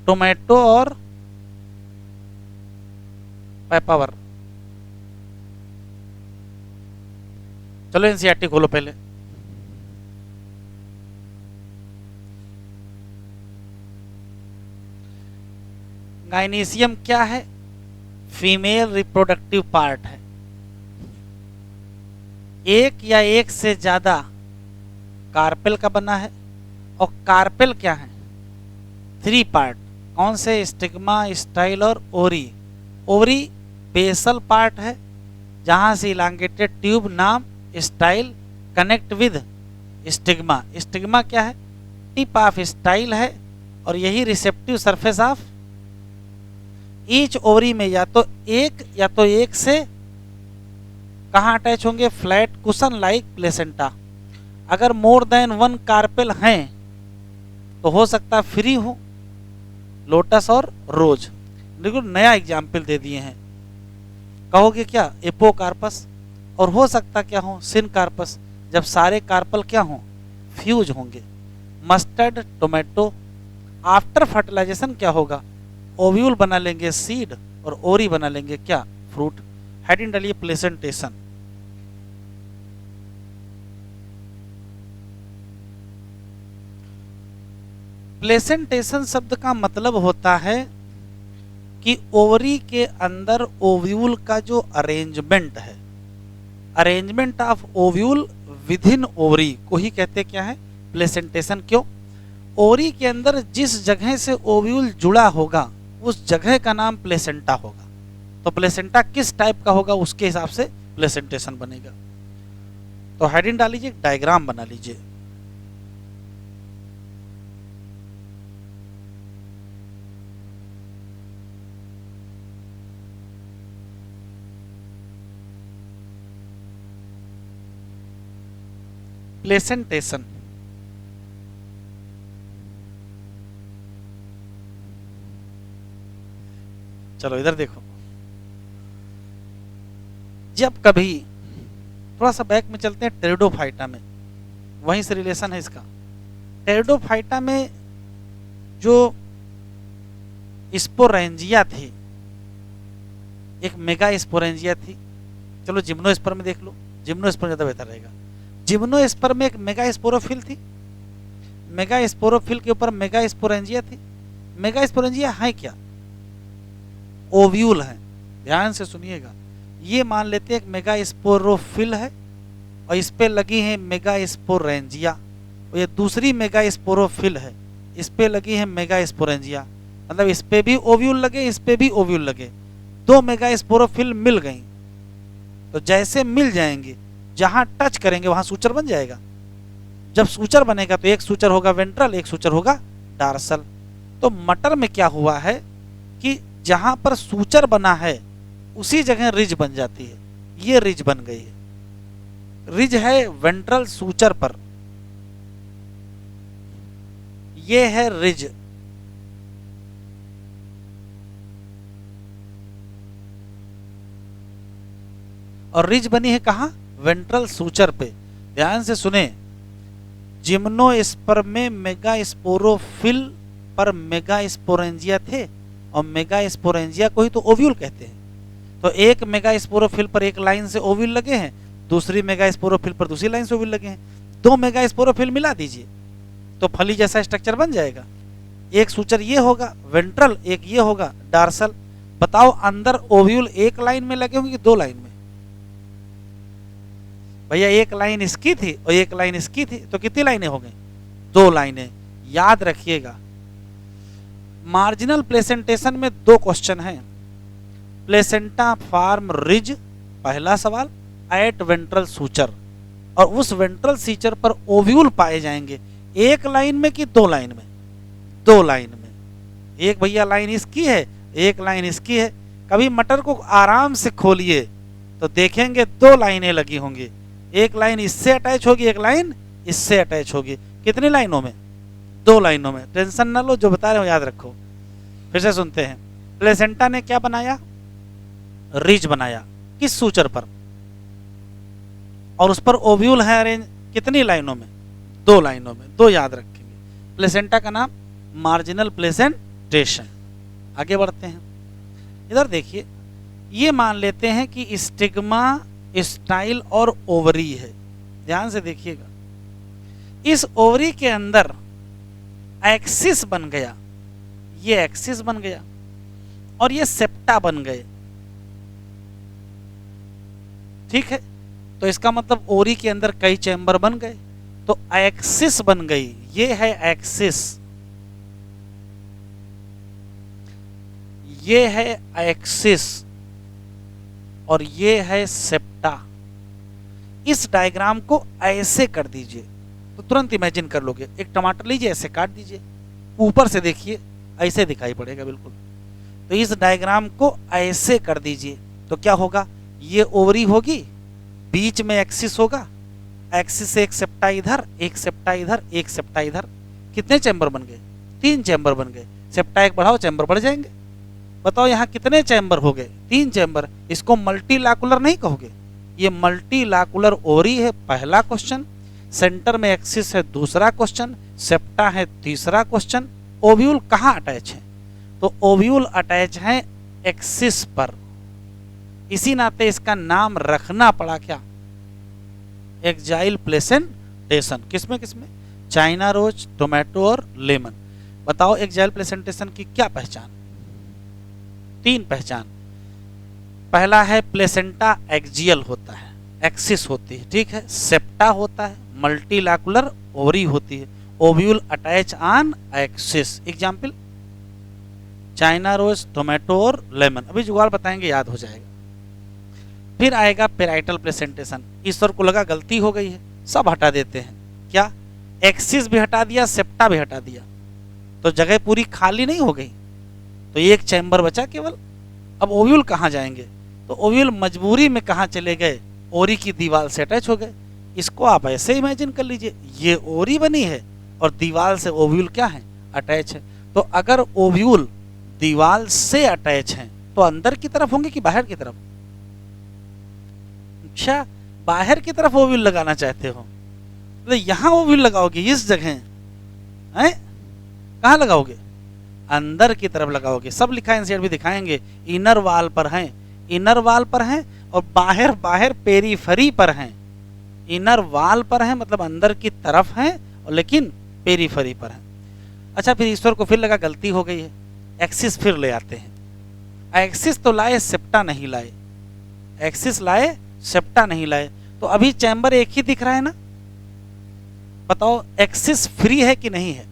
टोमेटो और पेपावर। चलो एनसीईआरटी खोलो पहले। गाइनीशियम क्या है? फीमेल रिप्रोडक्टिव पार्ट है। एक या एक से ज्यादा कार्पेल का बना है, और कार्पेल क्या है? 3 पार्ट। कौन से? स्टिग्मा, स्टाइल और ओरी। ओरी बेसल पार्ट है, जहां से इलांगेटेड ट्यूब नाम style connect with stigma. Stigma क्या है? टिप ऑफ स्टाइल है, और यही receptive surface of each ovary में या तो एक से कहां अटैच होंगे? Flat cushion like placenta. अगर मोर देन 1 कार्पेल हैं तो हो सकता है फ्री हो, लोटस और रोज। देखो नया एग्जाम्पल दे दिए हैं। कहोगे क्या? एपोकार्पस, और हो सकता क्या हो? सिनकार्पस, जब सारे कार्पल क्या हों? फ्यूज होंगे। Mustard, tomato. आफ्टर फर्टिलाइजेशन क्या होगा? ओव्यूल बना लेंगे सीड, और ओरी बना लेंगे क्या? फ्रूट। हेडिंग डालिए प्लेसेंटेशन। प्लेसेंटेशन शब्द का मतलब होता है कि ओवरी के अंदर ओव्यूल का जो अरेंजमेंट है, arrangement of ovule with in ovary को ही कहते क्या है, प्लेसेंटेशन। क्यों? ओवरी के अंदर जिस जगह से ओव्यूल जुड़ा होगा उस जगह का नाम प्लेसेंटा होगा। तो प्लेसेंटा किस टाइप का होगा उसके हिसाब से प्लेसेंटेशन बनेगा। तो हेडिंग डाल लीजिए, डायग्राम बना लीजिए। प्लेसेंटेशन चलो इधर देखो, जब कभी थोड़ा सा बैक में चलते हैं, टेरिडोफाइटा में, वहीं से रिलेशन है इसका। टेरिडोफाइटा में जो स्पोरेंजिया थी, एक मेगा स्पोरेंजिया थी। चलो जिम्नोस्पर्म में देख लो, जिम्नोस्पर्म ज्यादा बेहतर रहेगा। जिम्नोस्पर्म में एक मेगा स्पोरोफिल थी, मेगा स्पोरोफिल के ऊपर मेगा स्पोरेंजिया थी। मेगा स्पोरेंजिया है क्या? ओव्यूल है। ध्यान से सुनिएगा, ये मान लेते हैं एक मेगा स्पोरोफिल है और इस पे लगी है मेगा स्पोरेंजिया, और ये दूसरी मेगा स्पोरोफिल है, इस पे लगी है मेगा स्पोरेंजिया। मतलब इस पे भी ओव्यूल लगे, इस पे भी ओव्यूल लगे, दो मेगा स्पोरोफिल मिल गई। तो जैसे मिल जाएंगे, जहां टच करेंगे वहां सूचर बन जाएगा। जब सूचर बनेगा तो एक सूचर होगा वेंट्रल, एक सूचर होगा डार्सल। तो मटर में क्या हुआ है कि जहां पर सूचर बना है उसी जगह रिज बन जाती है। ये रिज बन गई है, रिज है वेंट्रल सूचर पर, ये है रिज। और रिज बनी है कहां? वेंट्रल सूचर पे। ध्यान से सुने, जिम्नोस्पर्म में मेगा स्पोरोफिल पर मेगा स्पोरेंजिया थे, और मेगा स्पोरेंजिया को ही तो ओव्यूल कहते हैं। तो एक मेगा स्पोरोफिल पर एक लाइन से ओव्यूल लगे हैं, दूसरी मेगा स्पोरोफिल पर दूसरी लाइन से ओव्यूल लगे हैं। दो मेगा स्पोरोफिल मिला दीजिए तो फली जैसा स्ट्रक्चर बन जाएगा। एक सूचर ये होगा वेंट्रल, एक ये होगा डार्सल। बताओ अंदर ओव्यूल एक लाइन में लगे होंगे कि दो लाइन में? भैया एक लाइन इसकी थी और एक लाइन इसकी थी, तो कितनी लाइनें हो गई? दो लाइनें। याद रखिएगा, मार्जिनल प्लेसेंटेशन में दो क्वेश्चन हैं। प्लेसेंटा फॉर्म रिज, पहला सवाल, एट वेंट्रल सूचर, और उस वेंट्रल सूचर पर ओव्यूल पाए जाएंगे एक लाइन में कि दो लाइन में? दो लाइन में। एक भैया लाइन इसकी है, एक लाइन इसकी है। कभी मटर को आराम से खोलिए तो देखेंगे दो लाइनें लगी होंगी, एक लाइन इससे अटैच होगी, एक लाइन इससे अटैच होगी। कितनी लाइनों में? दो लाइनों में। टेंशन ना लो, जो बता रहे हो याद रखो। फिर से सुनते हैं, प्लेसेंटा ने क्या बनाया? रिज बनाया। किस सूचर पर? और उस पर ओव्यूल है अरेंज कितनी लाइनों में? दो लाइनों में। दो याद रखेंगे। प्लेसेंटा का नाम मार्जिनल प्लेसेंटेशन। आगे बढ़ते हैं, इधर देखिए, ये मान लेते हैं कि स्टिग्मा, स्टाइल और ओवरी है। ध्यान से देखिएगा, इस ओवरी के अंदर एक्सिस बन गया, ये एक्सिस बन गया और ये सेप्टा बन गए। ठीक है, तो इसका मतलब ओवरी के अंदर कई चैम्बर बन गए, तो एक्सिस बन गई। ये है एक्सिस, ये है एक्सिस और ये है सेप्टा। इस डायग्राम को ऐसे कर दीजिए तो तुरंत इमेजिन कर लोगे। एक टमाटर लीजिए, ऐसे काट दीजिए, ऊपर से देखिए ऐसे दिखाई पड़ेगा बिल्कुल। तो इस डायग्राम को ऐसे कर दीजिए तो क्या होगा? ये ओवरी होगी, बीच में एक्सिस होगा, एक्सिस से एक सेप्टा इधर, एक सेप्टा इधर, एक सेप्टा इधर। कितने चैम्बर बन गए? तीन चैम्बर बन गए। सेप्टा एक बढ़ाओ, चैम्बर बढ़ जाएंगे। बताओ यहाँ कितने चैम्बर हो गए? तीन चैम्बर। इसको मल्टीलैकुलर नहीं कहोगे, ये मल्टीलैकुलर ओवरी है, पहला क्वेश्चन। सेंटर में एक्सिस है, दूसरा क्वेश्चन। सेप्टा है, तीसरा क्वेश्चन। ओव्यूल कहाँ अटैच है? तो ओव्यूल अटैच है एक्सिस पर। इसी नाते इसका नाम रखना पड़ा क्या? एक्जाइल प्लेसेंटेशन। किसमें किसमें? चाइना रोज, टोमेटो और लेमन। बताओ एक्जाइल प्लेसेंटेशन की क्या पहचान? 3 पहचान। पहला है प्लेसेंटा एक्जियल होता है, एक्सिस होती है, ठीक है। सेप्टा होता है, मल्टीलैकुलर ओवरी होती है, ovule attach on axis. Example china rose, tomato और लेमन। अभी जुगाड़ बताएंगे, याद हो जाएगा। फिर आएगा पेराइटल प्लेसेंटेशन। ईश्वर को लगा गलती हो गई है, सब हटा देते हैं। क्या? एक्सिस भी हटा दिया, सेप्टा भी हटा दिया, तो जगह पूरी खाली नहीं हो गई, तो एक चैम्बर बचा केवल। अब ओव्यूल कहाँ जाएंगे? तो ओव्यूल मजबूरी में कहाँ चले गए? ओरी की दीवार से अटैच हो गए। इसको आप ऐसे इमेजिन कर लीजिए, ये ओरी बनी है और दीवार से ओव्यूल क्या है? अटैच है। तो अगर ओव्यूल दीवार से अटैच हैं तो अंदर की तरफ होंगे कि बाहर की तरफ? अच्छा, बाहर की तरफ ओव्यूल लगाना चाहते हो, तो यहाँ ओव्यूल लगाओगे, इस जगह हैं? कहाँ लगाओगे? अंदर की तरफ लगाओगे। सब लिखा है, एनसीईआरटी भी दिखाएंगे। इनर वाल पर हैं, इनर वाल पर हैं, और बाहर बाहर पेरीफरी पर हैं। इनर वाल पर हैं मतलब अंदर की तरफ हैं, और लेकिन पेरीफरी पर हैं। अच्छा, फिर ईश्वर को फिर लगा गलती हो गई है, एक्सिस फिर ले आते हैं। एक्सिस तो लाए, सेप्टा नहीं लाए। एक्सिस लाए, सेप्टा नहीं लाए, तो अभी चैम्बर एक ही दिख रहा है ना। बताओ एक्सिस फ्री है कि नहीं है?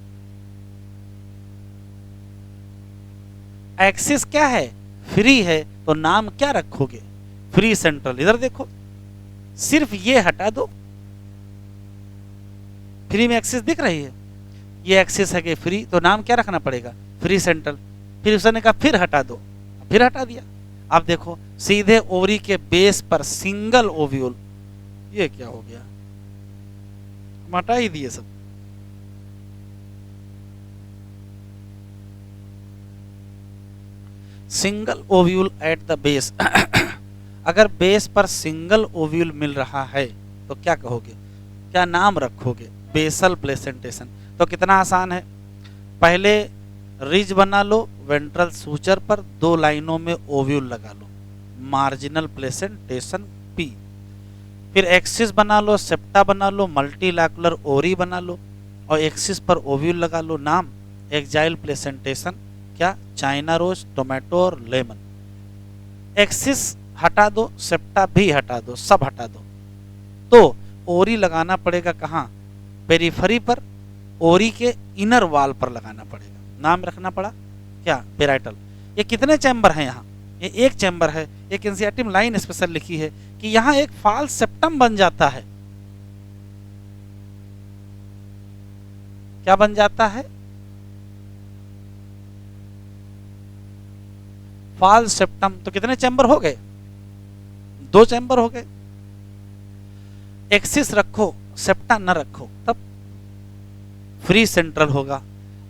एक्सिस क्या है? फ्री है, तो नाम क्या रखोगे? Free central. इधर देखो, सिर्फ ये हटा दो। फ्री में एक्सिस दिख रही है, ये एक्सिस है कि फ्री, तो नाम क्या रखना पड़ेगा? Free central. फिर उसने कहा फिर हटा दो, फिर हटा दिया। अब देखो, सीधे ओवरी के बेस पर सिंगल ओव्यूल। ये क्या हो गया? हटा ही दिए सब। Single ovule at the base. अगर बेस पर सिंगल ओव्यूल मिल रहा है तो क्या कहोगे? क्या नाम रखोगे? Basal placentation. तो कितना आसान है, पहले रिज बना लो वेंट्रल सूचर पर, 2 लाइनों में ओव्यूल लगा लो, मार्जिनल प्लेसेंटेशन पी। फिर एक्सिस बना लो, सेप्टा बना लो, मल्टीलैकुलर ओरी बना लो, और एक्सिस पर ओव्यूल लगा लो, नाम एक्जाइल प्लेसेंटेशन। क्या? चाइना रोज, टोमेटो और लेमन। एक्सिस हटा दो, सेप्टा भी हटा दो, सब हटा दो, तो ओरी लगाना पड़ेगा कहाँ? पेरीफरी पर, ओरी के इनर वाल पर लगाना पड़ेगा। नाम रखना पड़ा क्या? पेराइटल। ये कितने चैम्बर हैं यहाँ? ये एक चैम्बर है। एक एनसीईआरटी में लाइन स्पेशल लिखी है कि यहाँ एक फाल्स सेप्टम बन जाता है। क्या बन जाता है? False septum. तो कितने चैम्बर हो गए? 2 चैम्बर हो गए। एक्सिस रखो, सेप्टा न रखो, तब फ्री सेंट्रल होगा,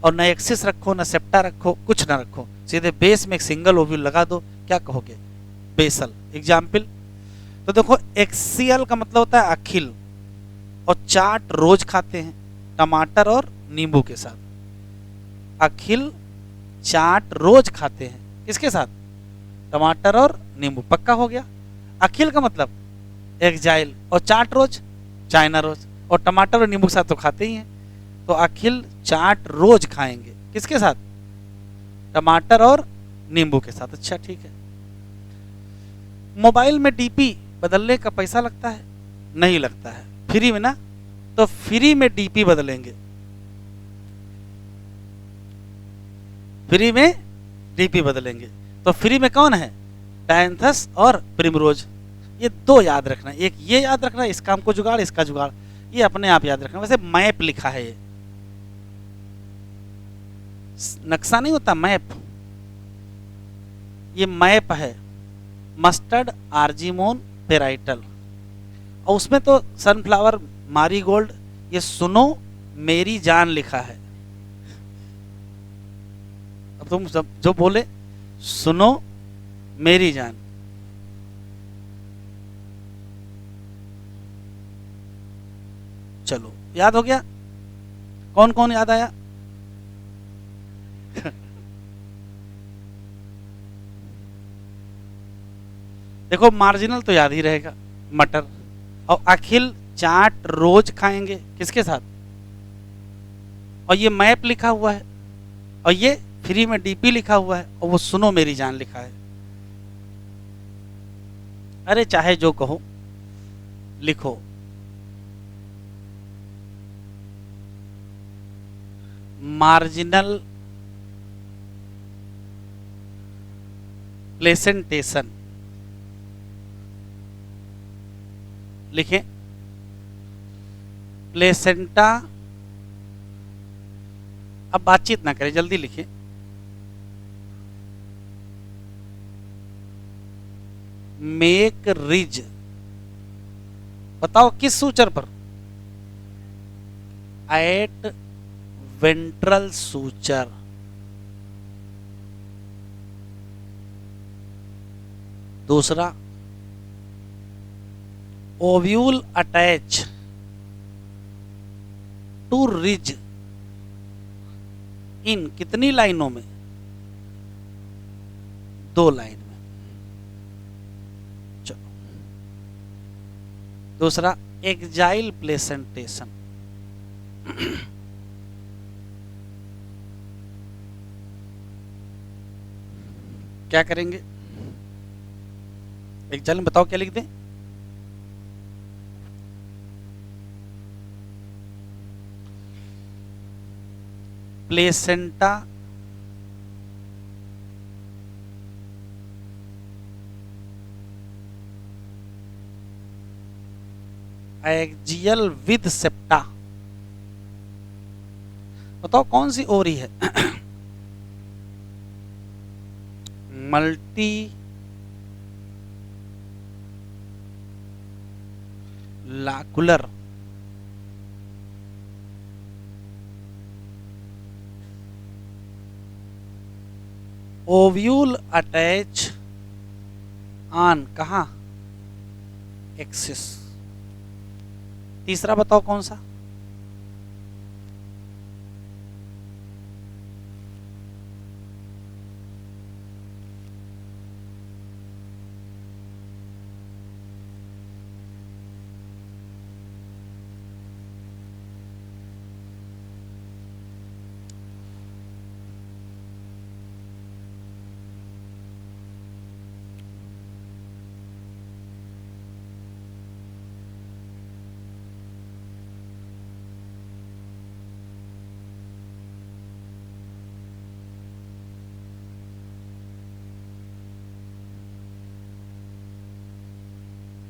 और न एक्सिस रखो, न सेप्टा रखो, कुछ न रखो, सीधे बेस में एक सिंगल ओव्यूल लगा दो। क्या कहोगे? बेसल। एग्जाम्पल, तो देखो एक्सियल का मतलब होता है अखिल, और चाट रोज खाते हैं टमाटर और नींबू के साथ। अखिल चाट रोज खाते हैं, किसके साथ? टमाटर और नींबू। पक्का हो गया। अखिल का मतलब एक्जाइल, और चाट रोज चाइना रोज, और टमाटर और नींबू के साथ तो खाते ही हैं, तो अखिल चाट रोज खाएंगे, किसके साथ? टमाटर और नींबू के साथ। अच्छा ठीक है। मोबाइल में डीपी बदलने का पैसा लगता है? नहीं लगता है, फ्री में ना, तो फ्री में डीपी बदलेंगे, फ्री में डीपी बदलेंगे। तो फ्री में कौन है? डायंथस और प्रिमरोज। ये 2 याद रखना, एक ये याद रखना, इसका हमको जुगाड़, इसका जुगाड़, ये अपने आप याद रखना। वैसे मैप लिखा है, ये नक्शा नहीं होता, मैप, ये मैप है। मस्टर्ड, आर्जिमोन, पेराइटल, और उसमें तो सनफ्लावर, मारीगोल्ड, ये सुनो मेरी जान लिखा है। अब तुम सब जो बोले सुनो मेरी जान, चलो याद हो गया? कौन कौन याद आया? देखो मार्जिनल तो याद ही रहेगा, मटर। और अखिल चाट रोज खाएंगे, किसके साथ? और ये मैप लिखा हुआ है, और ये फ्री में डीपी लिखा हुआ है और वो सुनो मेरी जान लिखा है। अरे चाहे जो कहो लिखो। मार्जिनल प्लेसेंटेशन लिखें। प्लेसेंटा, अब बातचीत ना करें, जल्दी लिखें। मेक रिज, बताओ किस सूचर पर? At ventral suture. दूसरा, ovule attach to ridge in कितनी लाइनों में? 2 लाइन में। चलो दूसरा, एक्जाइल प्लेसेंटेशन। क्या करेंगे? एक्जाइल में बताओ क्या लिख दें? Placenta axile with septa. बताओ कौन सी ओरी है? Multilocular ovule attach on कहा? एक्सिस। तीसरा बताओ कौन सा?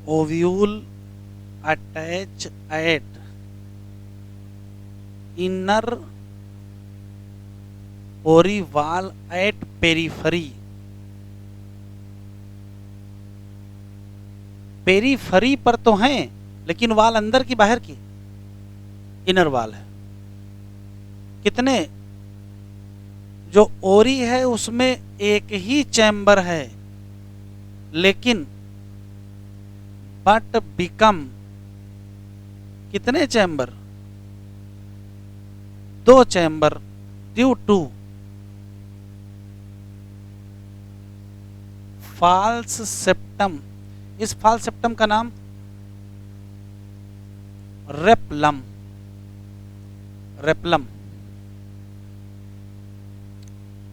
Ovule attach at inner ovary wall at periphery. Periphery पर तो हैं लेकिन वाल अंदर की बाहर की? इनर वाल है। कितने? जो ओरी है उसमें एक ही चैम्बर है लेकिन बट बिकम कितने chamber? 2 chamber due to false septum. इस फाल्स सेप्टम का नाम रेपलम। रेपलम।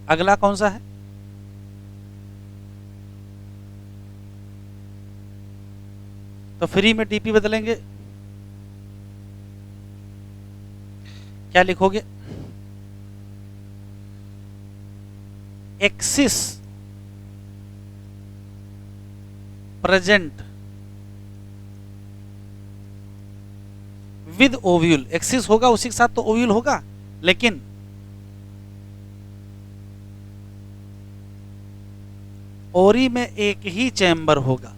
अगला कौन सा है? तो फ्री में डीपी बदलेंगे, क्या लिखोगे? Axis present with ovule. Axis होगा उसी के साथ तो ओव्यूल होगा, लेकिन ओरी में एक ही चैम्बर होगा।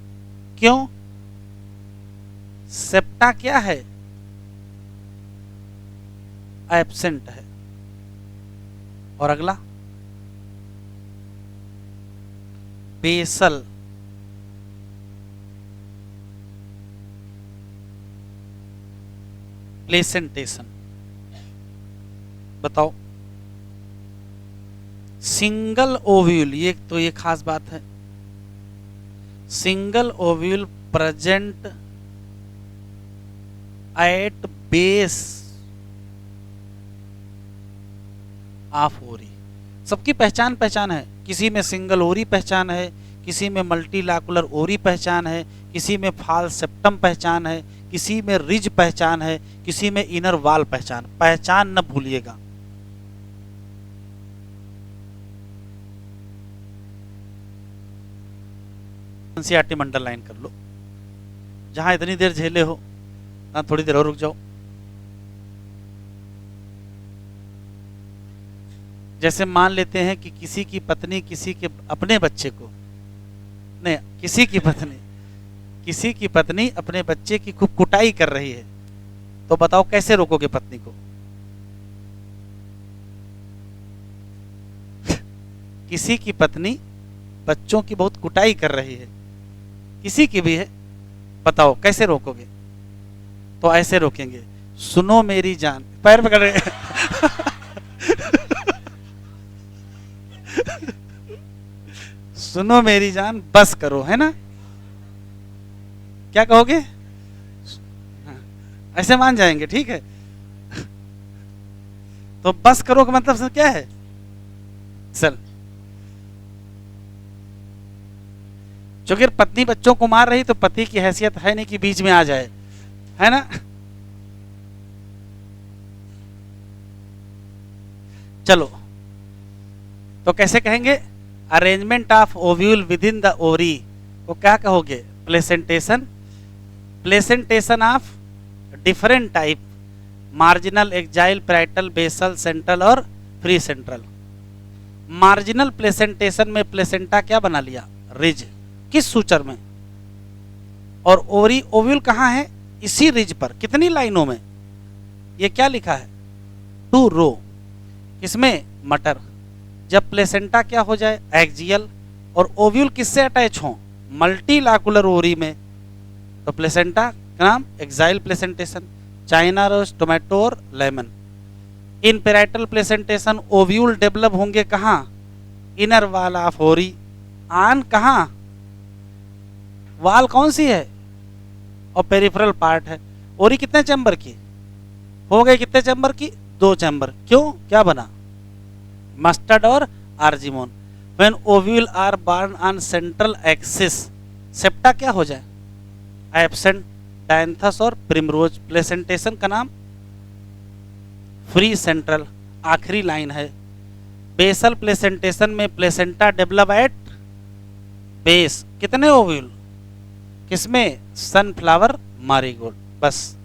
क्यों? सेप्टा क्या है? एब्सेंट है। और अगला बेसल प्लेसेंटेशन। बताओ। सिंगल ओव्यूल, ये तो ये खास बात है। Single ovule present at base of ओरी। सबकी पहचान पहचान है, किसी में सिंगल ओरी पहचान है, किसी में मल्टीलैकुलर ओरी पहचान है, किसी में फाल सेप्टम पहचान है, किसी में रिज पहचान है, किसी में इनर वाल पहचान न भूलिएगा। एनसीईआरटी मंडल लाइन कर लो, जहां इतनी देर झेले हो ना, थोड़ी देर और रुक जाओ। जैसे मान लेते हैं कि किसी की पत्नी किसी के अपने बच्चे को, नहीं, किसी की पत्नी अपने बच्चे की खूब कुटाई कर रही है, तो बताओ कैसे रोकोगे पत्नी को? किसी की पत्नी बच्चों की बहुत कुटाई कर रही है, किसी की भी है, बताओ कैसे रोकोगे? तो ऐसे रोकेंगे, सुनो मेरी जान, पैर पकड़ रहे सुनो मेरी जान बस करो, है ना? क्या कहोगे? ऐसे मान जाएंगे, ठीक है। तो बस करो का मतलब क्या है? चल, क्योंकि पत्नी बच्चों को मार रही तो पति की हैसियत है नहीं कि बीच में आ जाए, है ना? चलो, तो कैसे कहेंगे? Arrangement of ovule within the ovary को क्या कहोगे? Placentation. Placentation of different type, marginal, axile, parietal, basal, central और फ्री सेंट्रल। मार्जिनल प्लेसेंटेशन में प्लेसेंटा क्या बना लिया? रिज। किस सूचर में? और ओरी ओव्यूल कहाँ है? इसी रिज पर। कितनी लाइनों में? ये क्या लिखा है? 2 रो। इसमें मटर। जब प्लेसेंटा क्या हो जाए? एक्जियल। और ओव्यूल किससे अटैच हो? मल्टीलैकुलर ओरी में। तो प्लेसेंटा का नाम एक्जाइल प्लेसेंटेशन। चाइना रोज, टोमेटो और लेमन। इन पैराइटल प्लेसेंटेशन ओव्यूल डेवलप होंगे कहाँ? इनर वाल ऑफ ओरी। आन कहाँ? वाल कौन सी है? और पेरिफेरल पार्ट है। ओरी कितने चैम्बर की हो गई? कितने चैम्बर की? 2 चैम्बर। क्यों? क्या बना? मस्टर्ड और argemone. When ovule are born on central axis, septa क्या हो जाए? एब्सेंट। डायंथस और प्रिमरोज। प्लेसेंटेशन का नाम फ्री सेंट्रल। आखिरी लाइन है। बेसल प्लेसेंटेशन में प्लेसेंटा डेवलप एट बेस। कितने ओव्यूल? किसमें? Sunflower, marigold. बस।